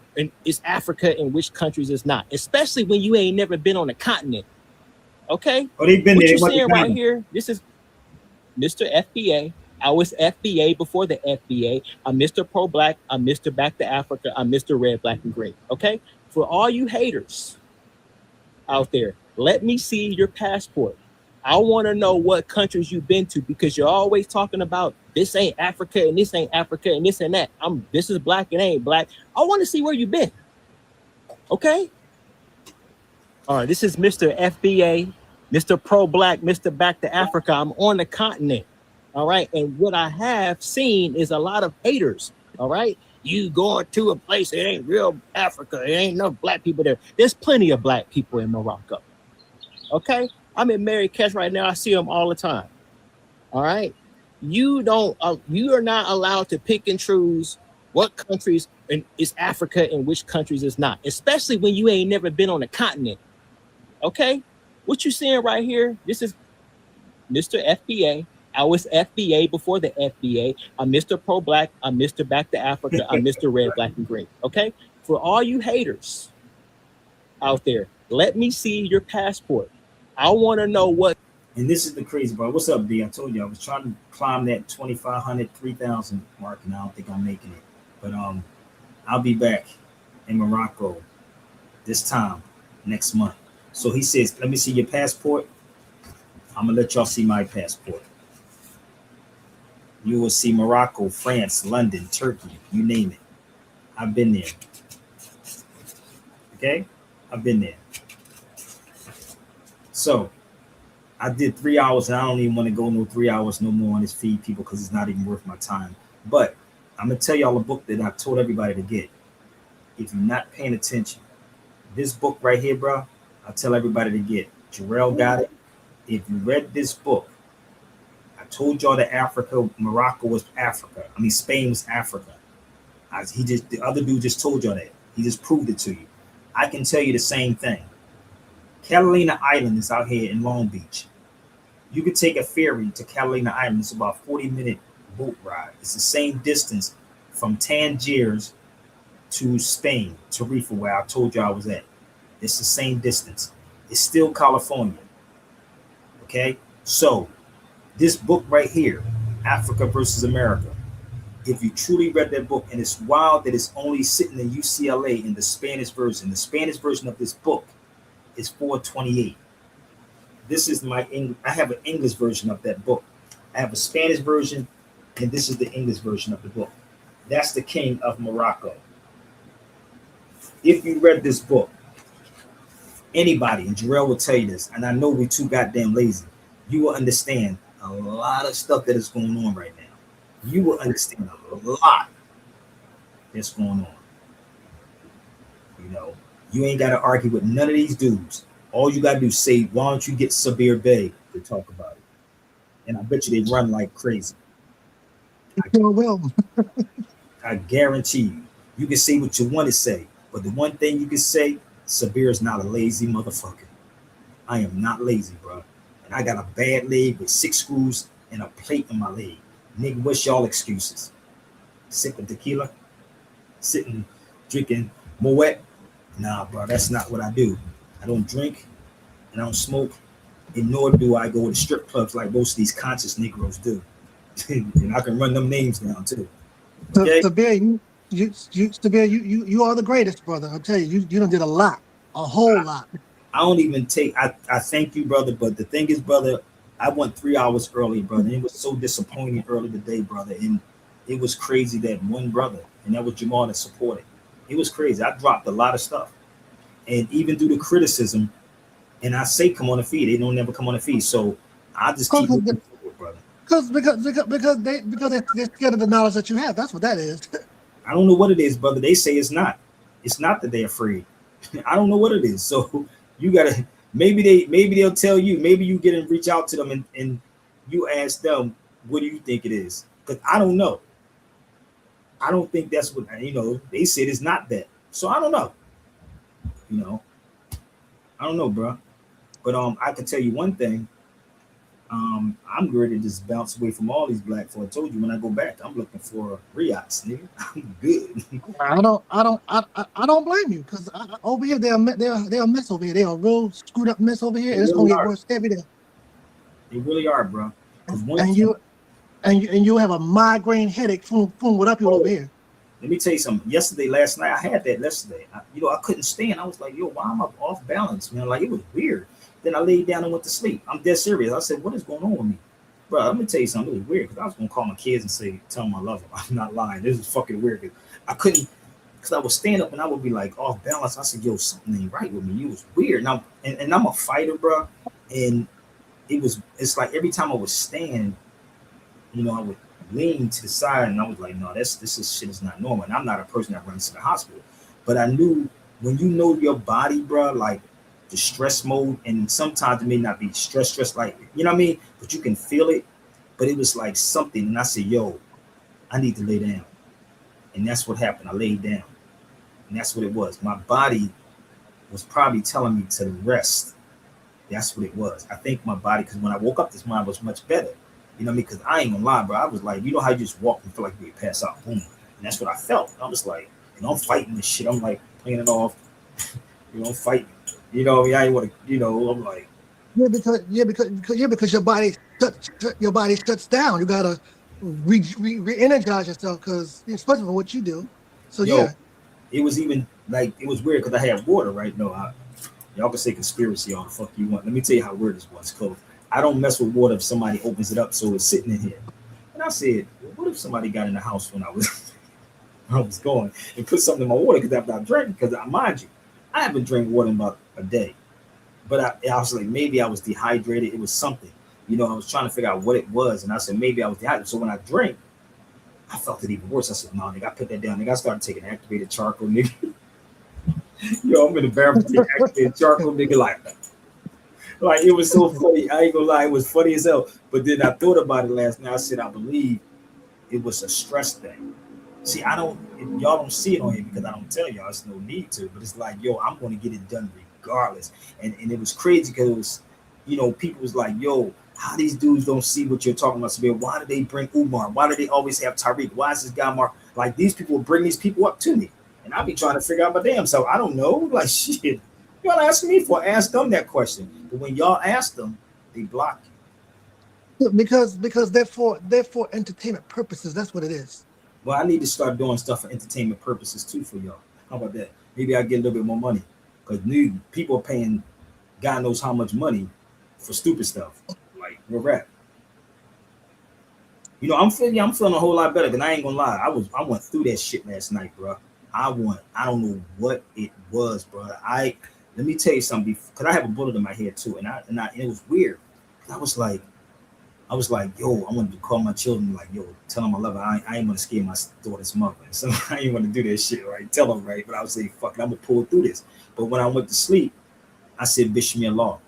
is Africa and which countries is not, especially when you ain't never been on a continent, okay? Oh, they've been what there. You're seeing right here, this is Mr. FBA. I was FBA before the FBA. I'm Mr. Pro Black. I'm Mr. Back to Africa. I'm Mr. Red, Black, and Green. Okay? For all you haters out there, let me see your passport. I want to know what countries you've been to, because you're always talking about this ain't Africa and this ain't Africa and this and that. This is black and ain't black. I want to see where you've been. Okay? All right, this is Mr. FBA. Mr. Pro Black, Mr. Back to Africa. I'm on the continent, all right? And what I have seen is a lot of haters, all right? You going to a place, it ain't real Africa. It ain't no black people there. There's plenty of black people in Morocco, okay? I'm in Marrakesh right now. I see them all the time, all right? You are not allowed to pick and choose what countries is Africa and which countries is not, especially when you ain't never been on a continent, okay? What you seeing right here, this is Mr. FBA. I was FBA before the FBA. I'm Mr. Pro Black. I'm Mr. Back to Africa. I'm Mr. Red, Black, and Green. Okay? For all you haters out there, let me see your passport. I want to know what. And this is the crazy part. What's up, B? I told you I was trying to climb that 2,500, 3,000 mark, and I don't think I'm making it. But I'll be back in Morocco this time next month. So he says, let me see your passport. I'm going to let y'all see my passport. You will see Morocco, France, London, Turkey, you name it. I've been there. Okay? I've been there. So I did 3 hours, and I don't even want to go no 3 hours no more on this feed, people, because it's not even worth my time. But I'm going to tell y'all a book that I told everybody to get. If you're not paying attention, this book right here, bro, I tell everybody to get. Jarrell got it. If you read this book, I told y'all that Morocco was Africa. I mean, Spain was Africa. The other dude just told y'all that. He just proved it to you. I can tell you the same thing. Catalina Island is out here in Long Beach. You could take a ferry to Catalina Island. It's about a 40-minute boat ride. It's the same distance from Tangiers to Spain, Tarifa, where I told you I was at. It's the same distance. It's still California. Okay? So, this book right here, Africa versus America, if you truly read that book, and it's wild that it's only sitting in UCLA in the Spanish version of this book is $4.28. This is I have an English version of that book. I have a Spanish version, and this is the English version of the book. That's the King of Morocco. If you read this book, anybody, and Jarrell will tell you this, and I know we're too goddamn lazy, you will understand a lot of stuff that is going on right now. You will understand a lot that's going on. You ain't got to argue with none of these dudes. All you gotta do is say, why don't you get Sabir Bay to talk about it? And I bet you they run like crazy. Sure will. I guarantee you. You can say what you want to say, but the one thing you can say, Sabir is not a lazy motherfucker. I am not lazy, bro. And I got a bad leg with 6 screws and a plate in my leg. Nigga, what's y'all excuses? Sipping tequila? Sitting, drinking Moet? Nah, bro, that's not what I do. I don't drink and I don't smoke, and nor do I go to strip clubs like most of these conscious Negroes do. And I can run them names down too. Okay? Sabir, Sabir, you are the greatest, brother. I'll tell you, you done did a whole lot. I don't even take. I thank you, brother. But the thing is, brother, I went 3 hours early, brother. And it was so disappointing early today, brother. And it was crazy that one brother, and that was Jamal, that supported. It was crazy. I dropped a lot of stuff, and even through the criticism, and I say come on the feed, they don't never come on the feed. So I just keep moving forward, brother. Because they're scared of the knowledge that you have. That's what that is. I don't know what it is, brother. They say it's not. It's not that they're afraid. I don't know what it is. So you gotta maybe they'll tell you. Maybe you get and reach out to them and you ask them, what do you think it is? Because I don't know. I don't think that's what they said it's not that. So I don't know. I don't know, bro. But I can tell you one thing. I'm ready to just bounce away from all these black folks. I told you when I go back, I'm looking for Riots, nigga. I'm good. I don't blame you, because over here they're a mess over here. They're a real screwed up mess over here, and it's gonna get worse every day. They really are, bro. And you have a migraine headache from what up over here. Let me tell you something. Last night, I had that yesterday. I couldn't stand. I was like, yo, why am I off balance, man? Like, it was weird. Then I laid down and went to sleep. I'm dead serious. I said, what is going on with me? Bro, let me tell you something. It was weird, because I was going to call my kids and tell them I love them. I'm not lying. This is fucking weird. I couldn't, because I would stand up and I would be like off balance. I said, yo, something ain't right with me. It was weird. And I'm a fighter, bro. And it's like every time I would stand, I would lean to the side, and I was like, no, this shit is not normal. And I'm not a person that runs to the hospital. But I knew when you know your body, bro, like the stress mode, and sometimes it may not be stress, like, you know what I mean? But you can feel it. But it was like something. And I said, yo, I need to lay down. And that's what happened. I laid down. And that's what it was. My body was probably telling me to rest. That's what it was. I think my body, because when I woke up, this mind was much better. You know what I mean? Because I ain't gonna lie, bro. I was like, you know how you just walk and feel like you pass out, boom. And that's what I felt. I was like, I'm fighting this shit. I'm like playing it off. I'm fighting. I ain't want to. I'm like, because your body shuts down. You gotta re-energize yourself, because especially for what you do. So it was even like, it was weird because I had water, right? No, y'all can say conspiracy all the fuck you want. Let me tell you how weird this was, because I don't mess with water if somebody opens it up so it's sitting in here. And I said, well, what if somebody got in the house when I was going and put something in my water because after I drank? Because mind you, I haven't drank water in about a day. But I was like, maybe I was dehydrated. It was something. I was trying to figure out what it was. And I said, maybe I was dehydrated. So when I drank, I felt it even worse. I said, no, nigga, I put that down. Nigga, I started taking activated charcoal, nigga. I'm in the bathroom taking activated charcoal, nigga, like it was so funny. I ain't gonna lie, it was funny as hell. But then I thought about it last night. I said, I believe it was a stress thing. See, y'all don't see it on here because I don't tell y'all. There's no need to. But it's like, yo, I'm gonna get it done regardless. And it was crazy because it was, people was like, yo, how these dudes don't see what you're talking about, Sabir? Why do they bring Umar? Why do they always have Tariq? Why is this guy Mark? Like, these people bring these people up to me, and I'll be trying to figure out my damn self. I don't know. Like, shit. Y'all asking me for, ask them that question. But when y'all ask them, they block you. Because they're for entertainment purposes. That's what it is. Well, I need to start doing stuff for entertainment purposes too for y'all. How about that? Maybe I'll get a little bit more money. Because new people are paying God knows how much money for stupid stuff. Like real rap. I'm feeling a whole lot better, because I ain't gonna lie. I went through that shit last night, bro. I don't know what it was, bro. Let me tell you something, because I have a bullet in my head too, and it was weird. I was like, yo, I wanted to call my children, like, yo, tell them I love her. I ain't gonna scare my daughter's mother. So I ain't want to do that shit, right? Tell them, right? But I would say, fuck it, I'm gonna pull through this. But when I went to sleep, I said, Bishop law.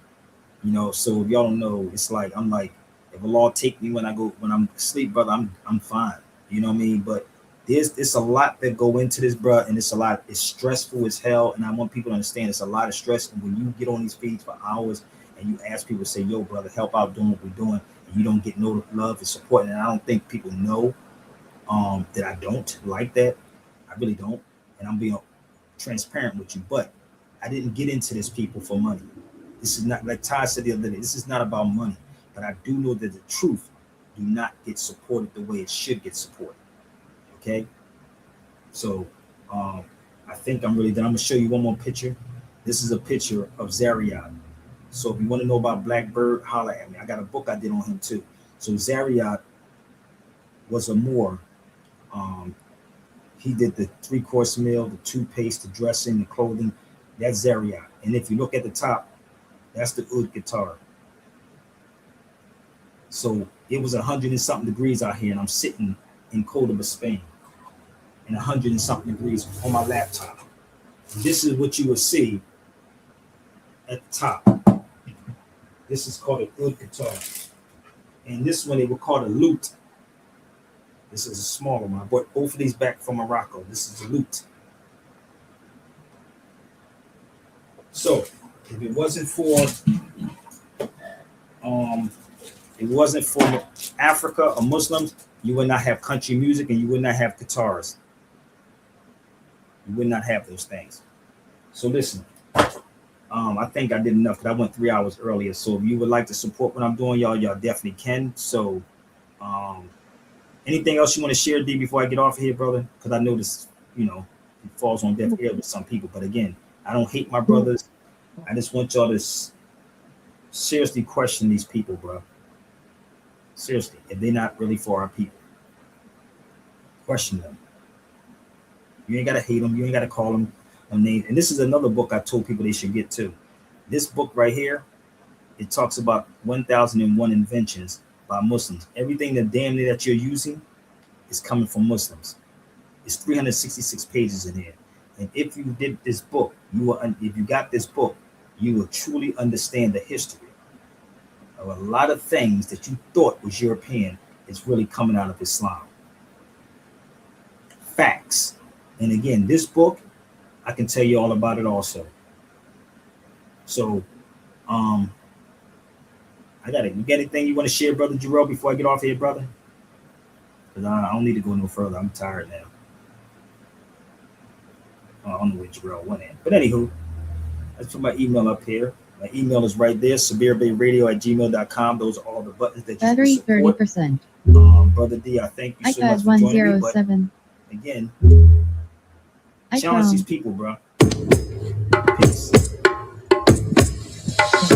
You know, so if y'all don't know, it's like I'm like, if a law take me when I'm asleep, brother, I'm fine. You know what I mean? But it's a lot that go into this, bro, and it's stressful as hell. And I want people to understand it's a lot of stress. And when you get on these feeds for hours and you ask people to say, yo, brother, help out doing what we're doing, and you don't get no love and support. And I don't think people know that I don't like that. I really don't. And I'm being transparent with you. But I didn't get into this people for money. This is not, like Ty said the other day, this is not about money. But I do know that the truth do not get supported the way it should get supported. Okay? So I think I'm really done. I'm gonna show you one more picture. This is a picture of Zariad. So if you want to know about Blackbird, holler at me. I got a book I did on him too. So Zariad was a Moor. He did the 3-course meal, the toothpaste, the dressing, the clothing. That's Zariad. And if you look at the top, that's the oud guitar. So it was 100 and something degrees out here, and I'm sitting in Cordoba, Spain, and 100 and something degrees on my laptop. This is what you will see at the top. This is called an oud guitar. And this one they would call a lute. This is a smaller one. I bought both of these back from Morocco. This is a lute. So if it wasn't for Africa or Muslims, you would not have country music and you would not have guitars. You would not have those things. So listen, I think I did enough because I went 3 hours earlier. So if you would like to support what I'm doing, y'all definitely can. So anything else you want to share, D, before I get off here, brother? Because I know this, it falls on deaf ears with some people. But again, I don't hate my brothers. I just want y'all to seriously question these people, bro. Seriously, if they're not really for our people, question them. You ain't gotta hate them. You ain't gotta call them a name. And this is another book I told people they should get too. This book right here, it talks about 1001 inventions by Muslims. Everything that you're using is coming from Muslims. It's 366 pages in here. And if you did this book, if you got this book, you will truly understand the history of a lot of things that you thought was European is really coming out of Islam. Facts. And again, this book, I can tell you all about it also. So, you got anything you want to share, Brother Jarrell, before I get off here, brother? Because I don't need to go no further. I'm tired now. I don't know where Jarrell went in. But anywho, let's put my email up here. My email is right there, sabirbayradio@gmail.com. Those are all the buttons that you Battery can support. 30%. Brother D, I thank you so much iPad for joining me. 107. But again, challenge these people, bro. Peace.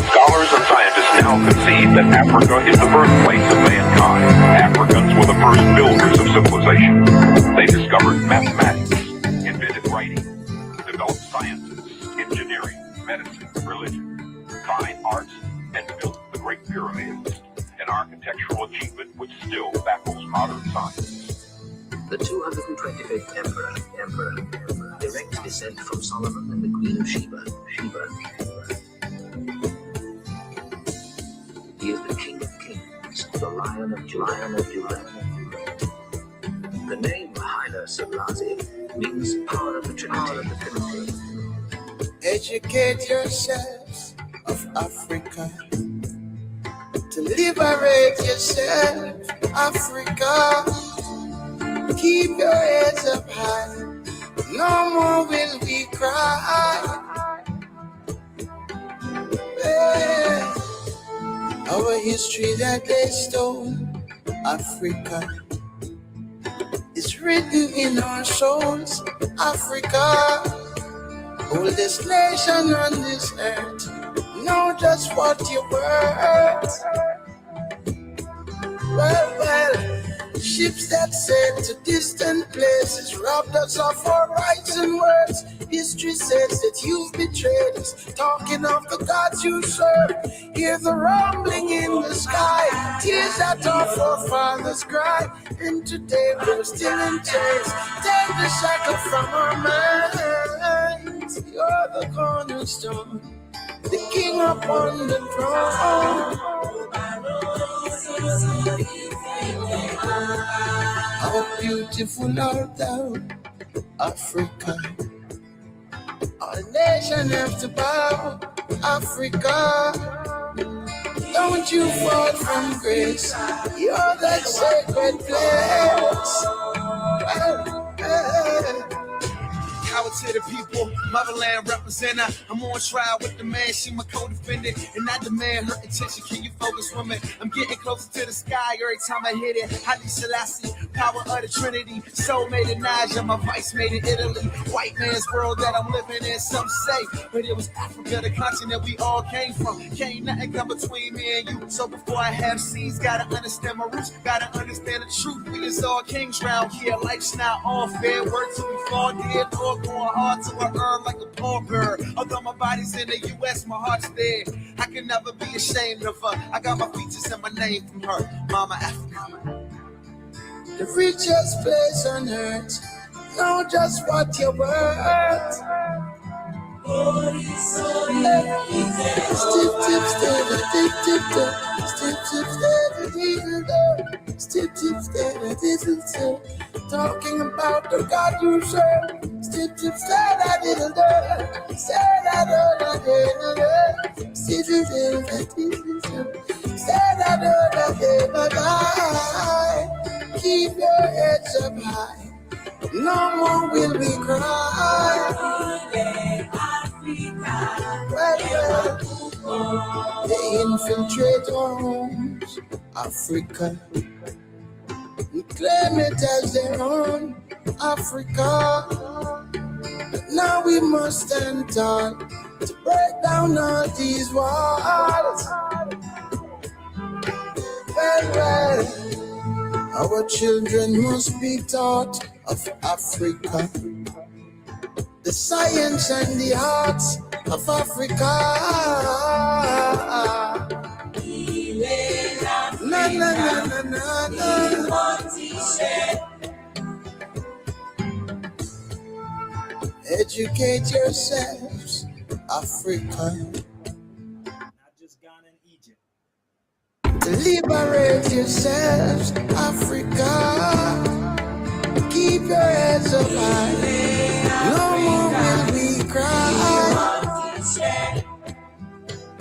Scholars and scientists now concede that Africa is the birthplace of mankind. Africans were the first builders of civilization. They discovered mathematics, invented writing, developed sciences, engineering, medicine, religion, fine arts, and built the Great Pyramids, an architectural achievement which still baffles modern science. The 225th Emperor, direct descent from Solomon and the Queen of Sheba. He is the King of Kings, the Lion of Judah. The name Haile Selassie means power of the Trinity. Educate yourselves of Africa. To liberate yourself, Africa. Keep your heads up high. No more will we cry. Yeah. Our history that they stole, Africa, is written in our souls. Africa, oldest nation on this earth. Know just what you're worth. Well, ships that sail to distant places robbed us of our rights and words. History says that you've betrayed us, talking of the gods you serve. Hear the rumbling in the sky, tears that our forefathers cried. And today we're still in chains. Take the shackle from our minds. You're the cornerstone, the king upon the throne. How beautiful art thou, Africa. Our nation have to bow, Africa. Don't you fall from grace, you're that sacred place. Power to the people, motherland representative. I'm on trial with the man, she my co-defendant, and I demand her attention. Can you focus, woman? I'm getting closer to the sky every time I hit it. Haile Selassie, power of the Trinity, soul made in Niger, my vice made in Italy. White man's world that I'm living in, some say, but it was Africa, the continent we all came from. Can't nothing come between me and you. So before I have seeds, gotta understand my roots, gotta understand the truth. We is all kings round here, life's not all fair. Word till we fall dead, or going hard till I earn like a pauper. Although my body's in the US, my heart's there. I can never be ashamed of her. I got my features and my name from her, Mama Africa. The richest place on earth, know just what you're worth. Talking about the God you serve. Keep your heads up high. No more will we cry. They infiltrate our homes, Africa. We claim it as their own, Africa. But now we must stand tall to break down all these walls. Well, our children must be taught of Africa, the science and the arts of Africa. Na, na, na, na, na, na. Educate yourselves, Africa. Not just Ghana and Egypt. To liberate yourselves, Africa. Keep your heads up high. No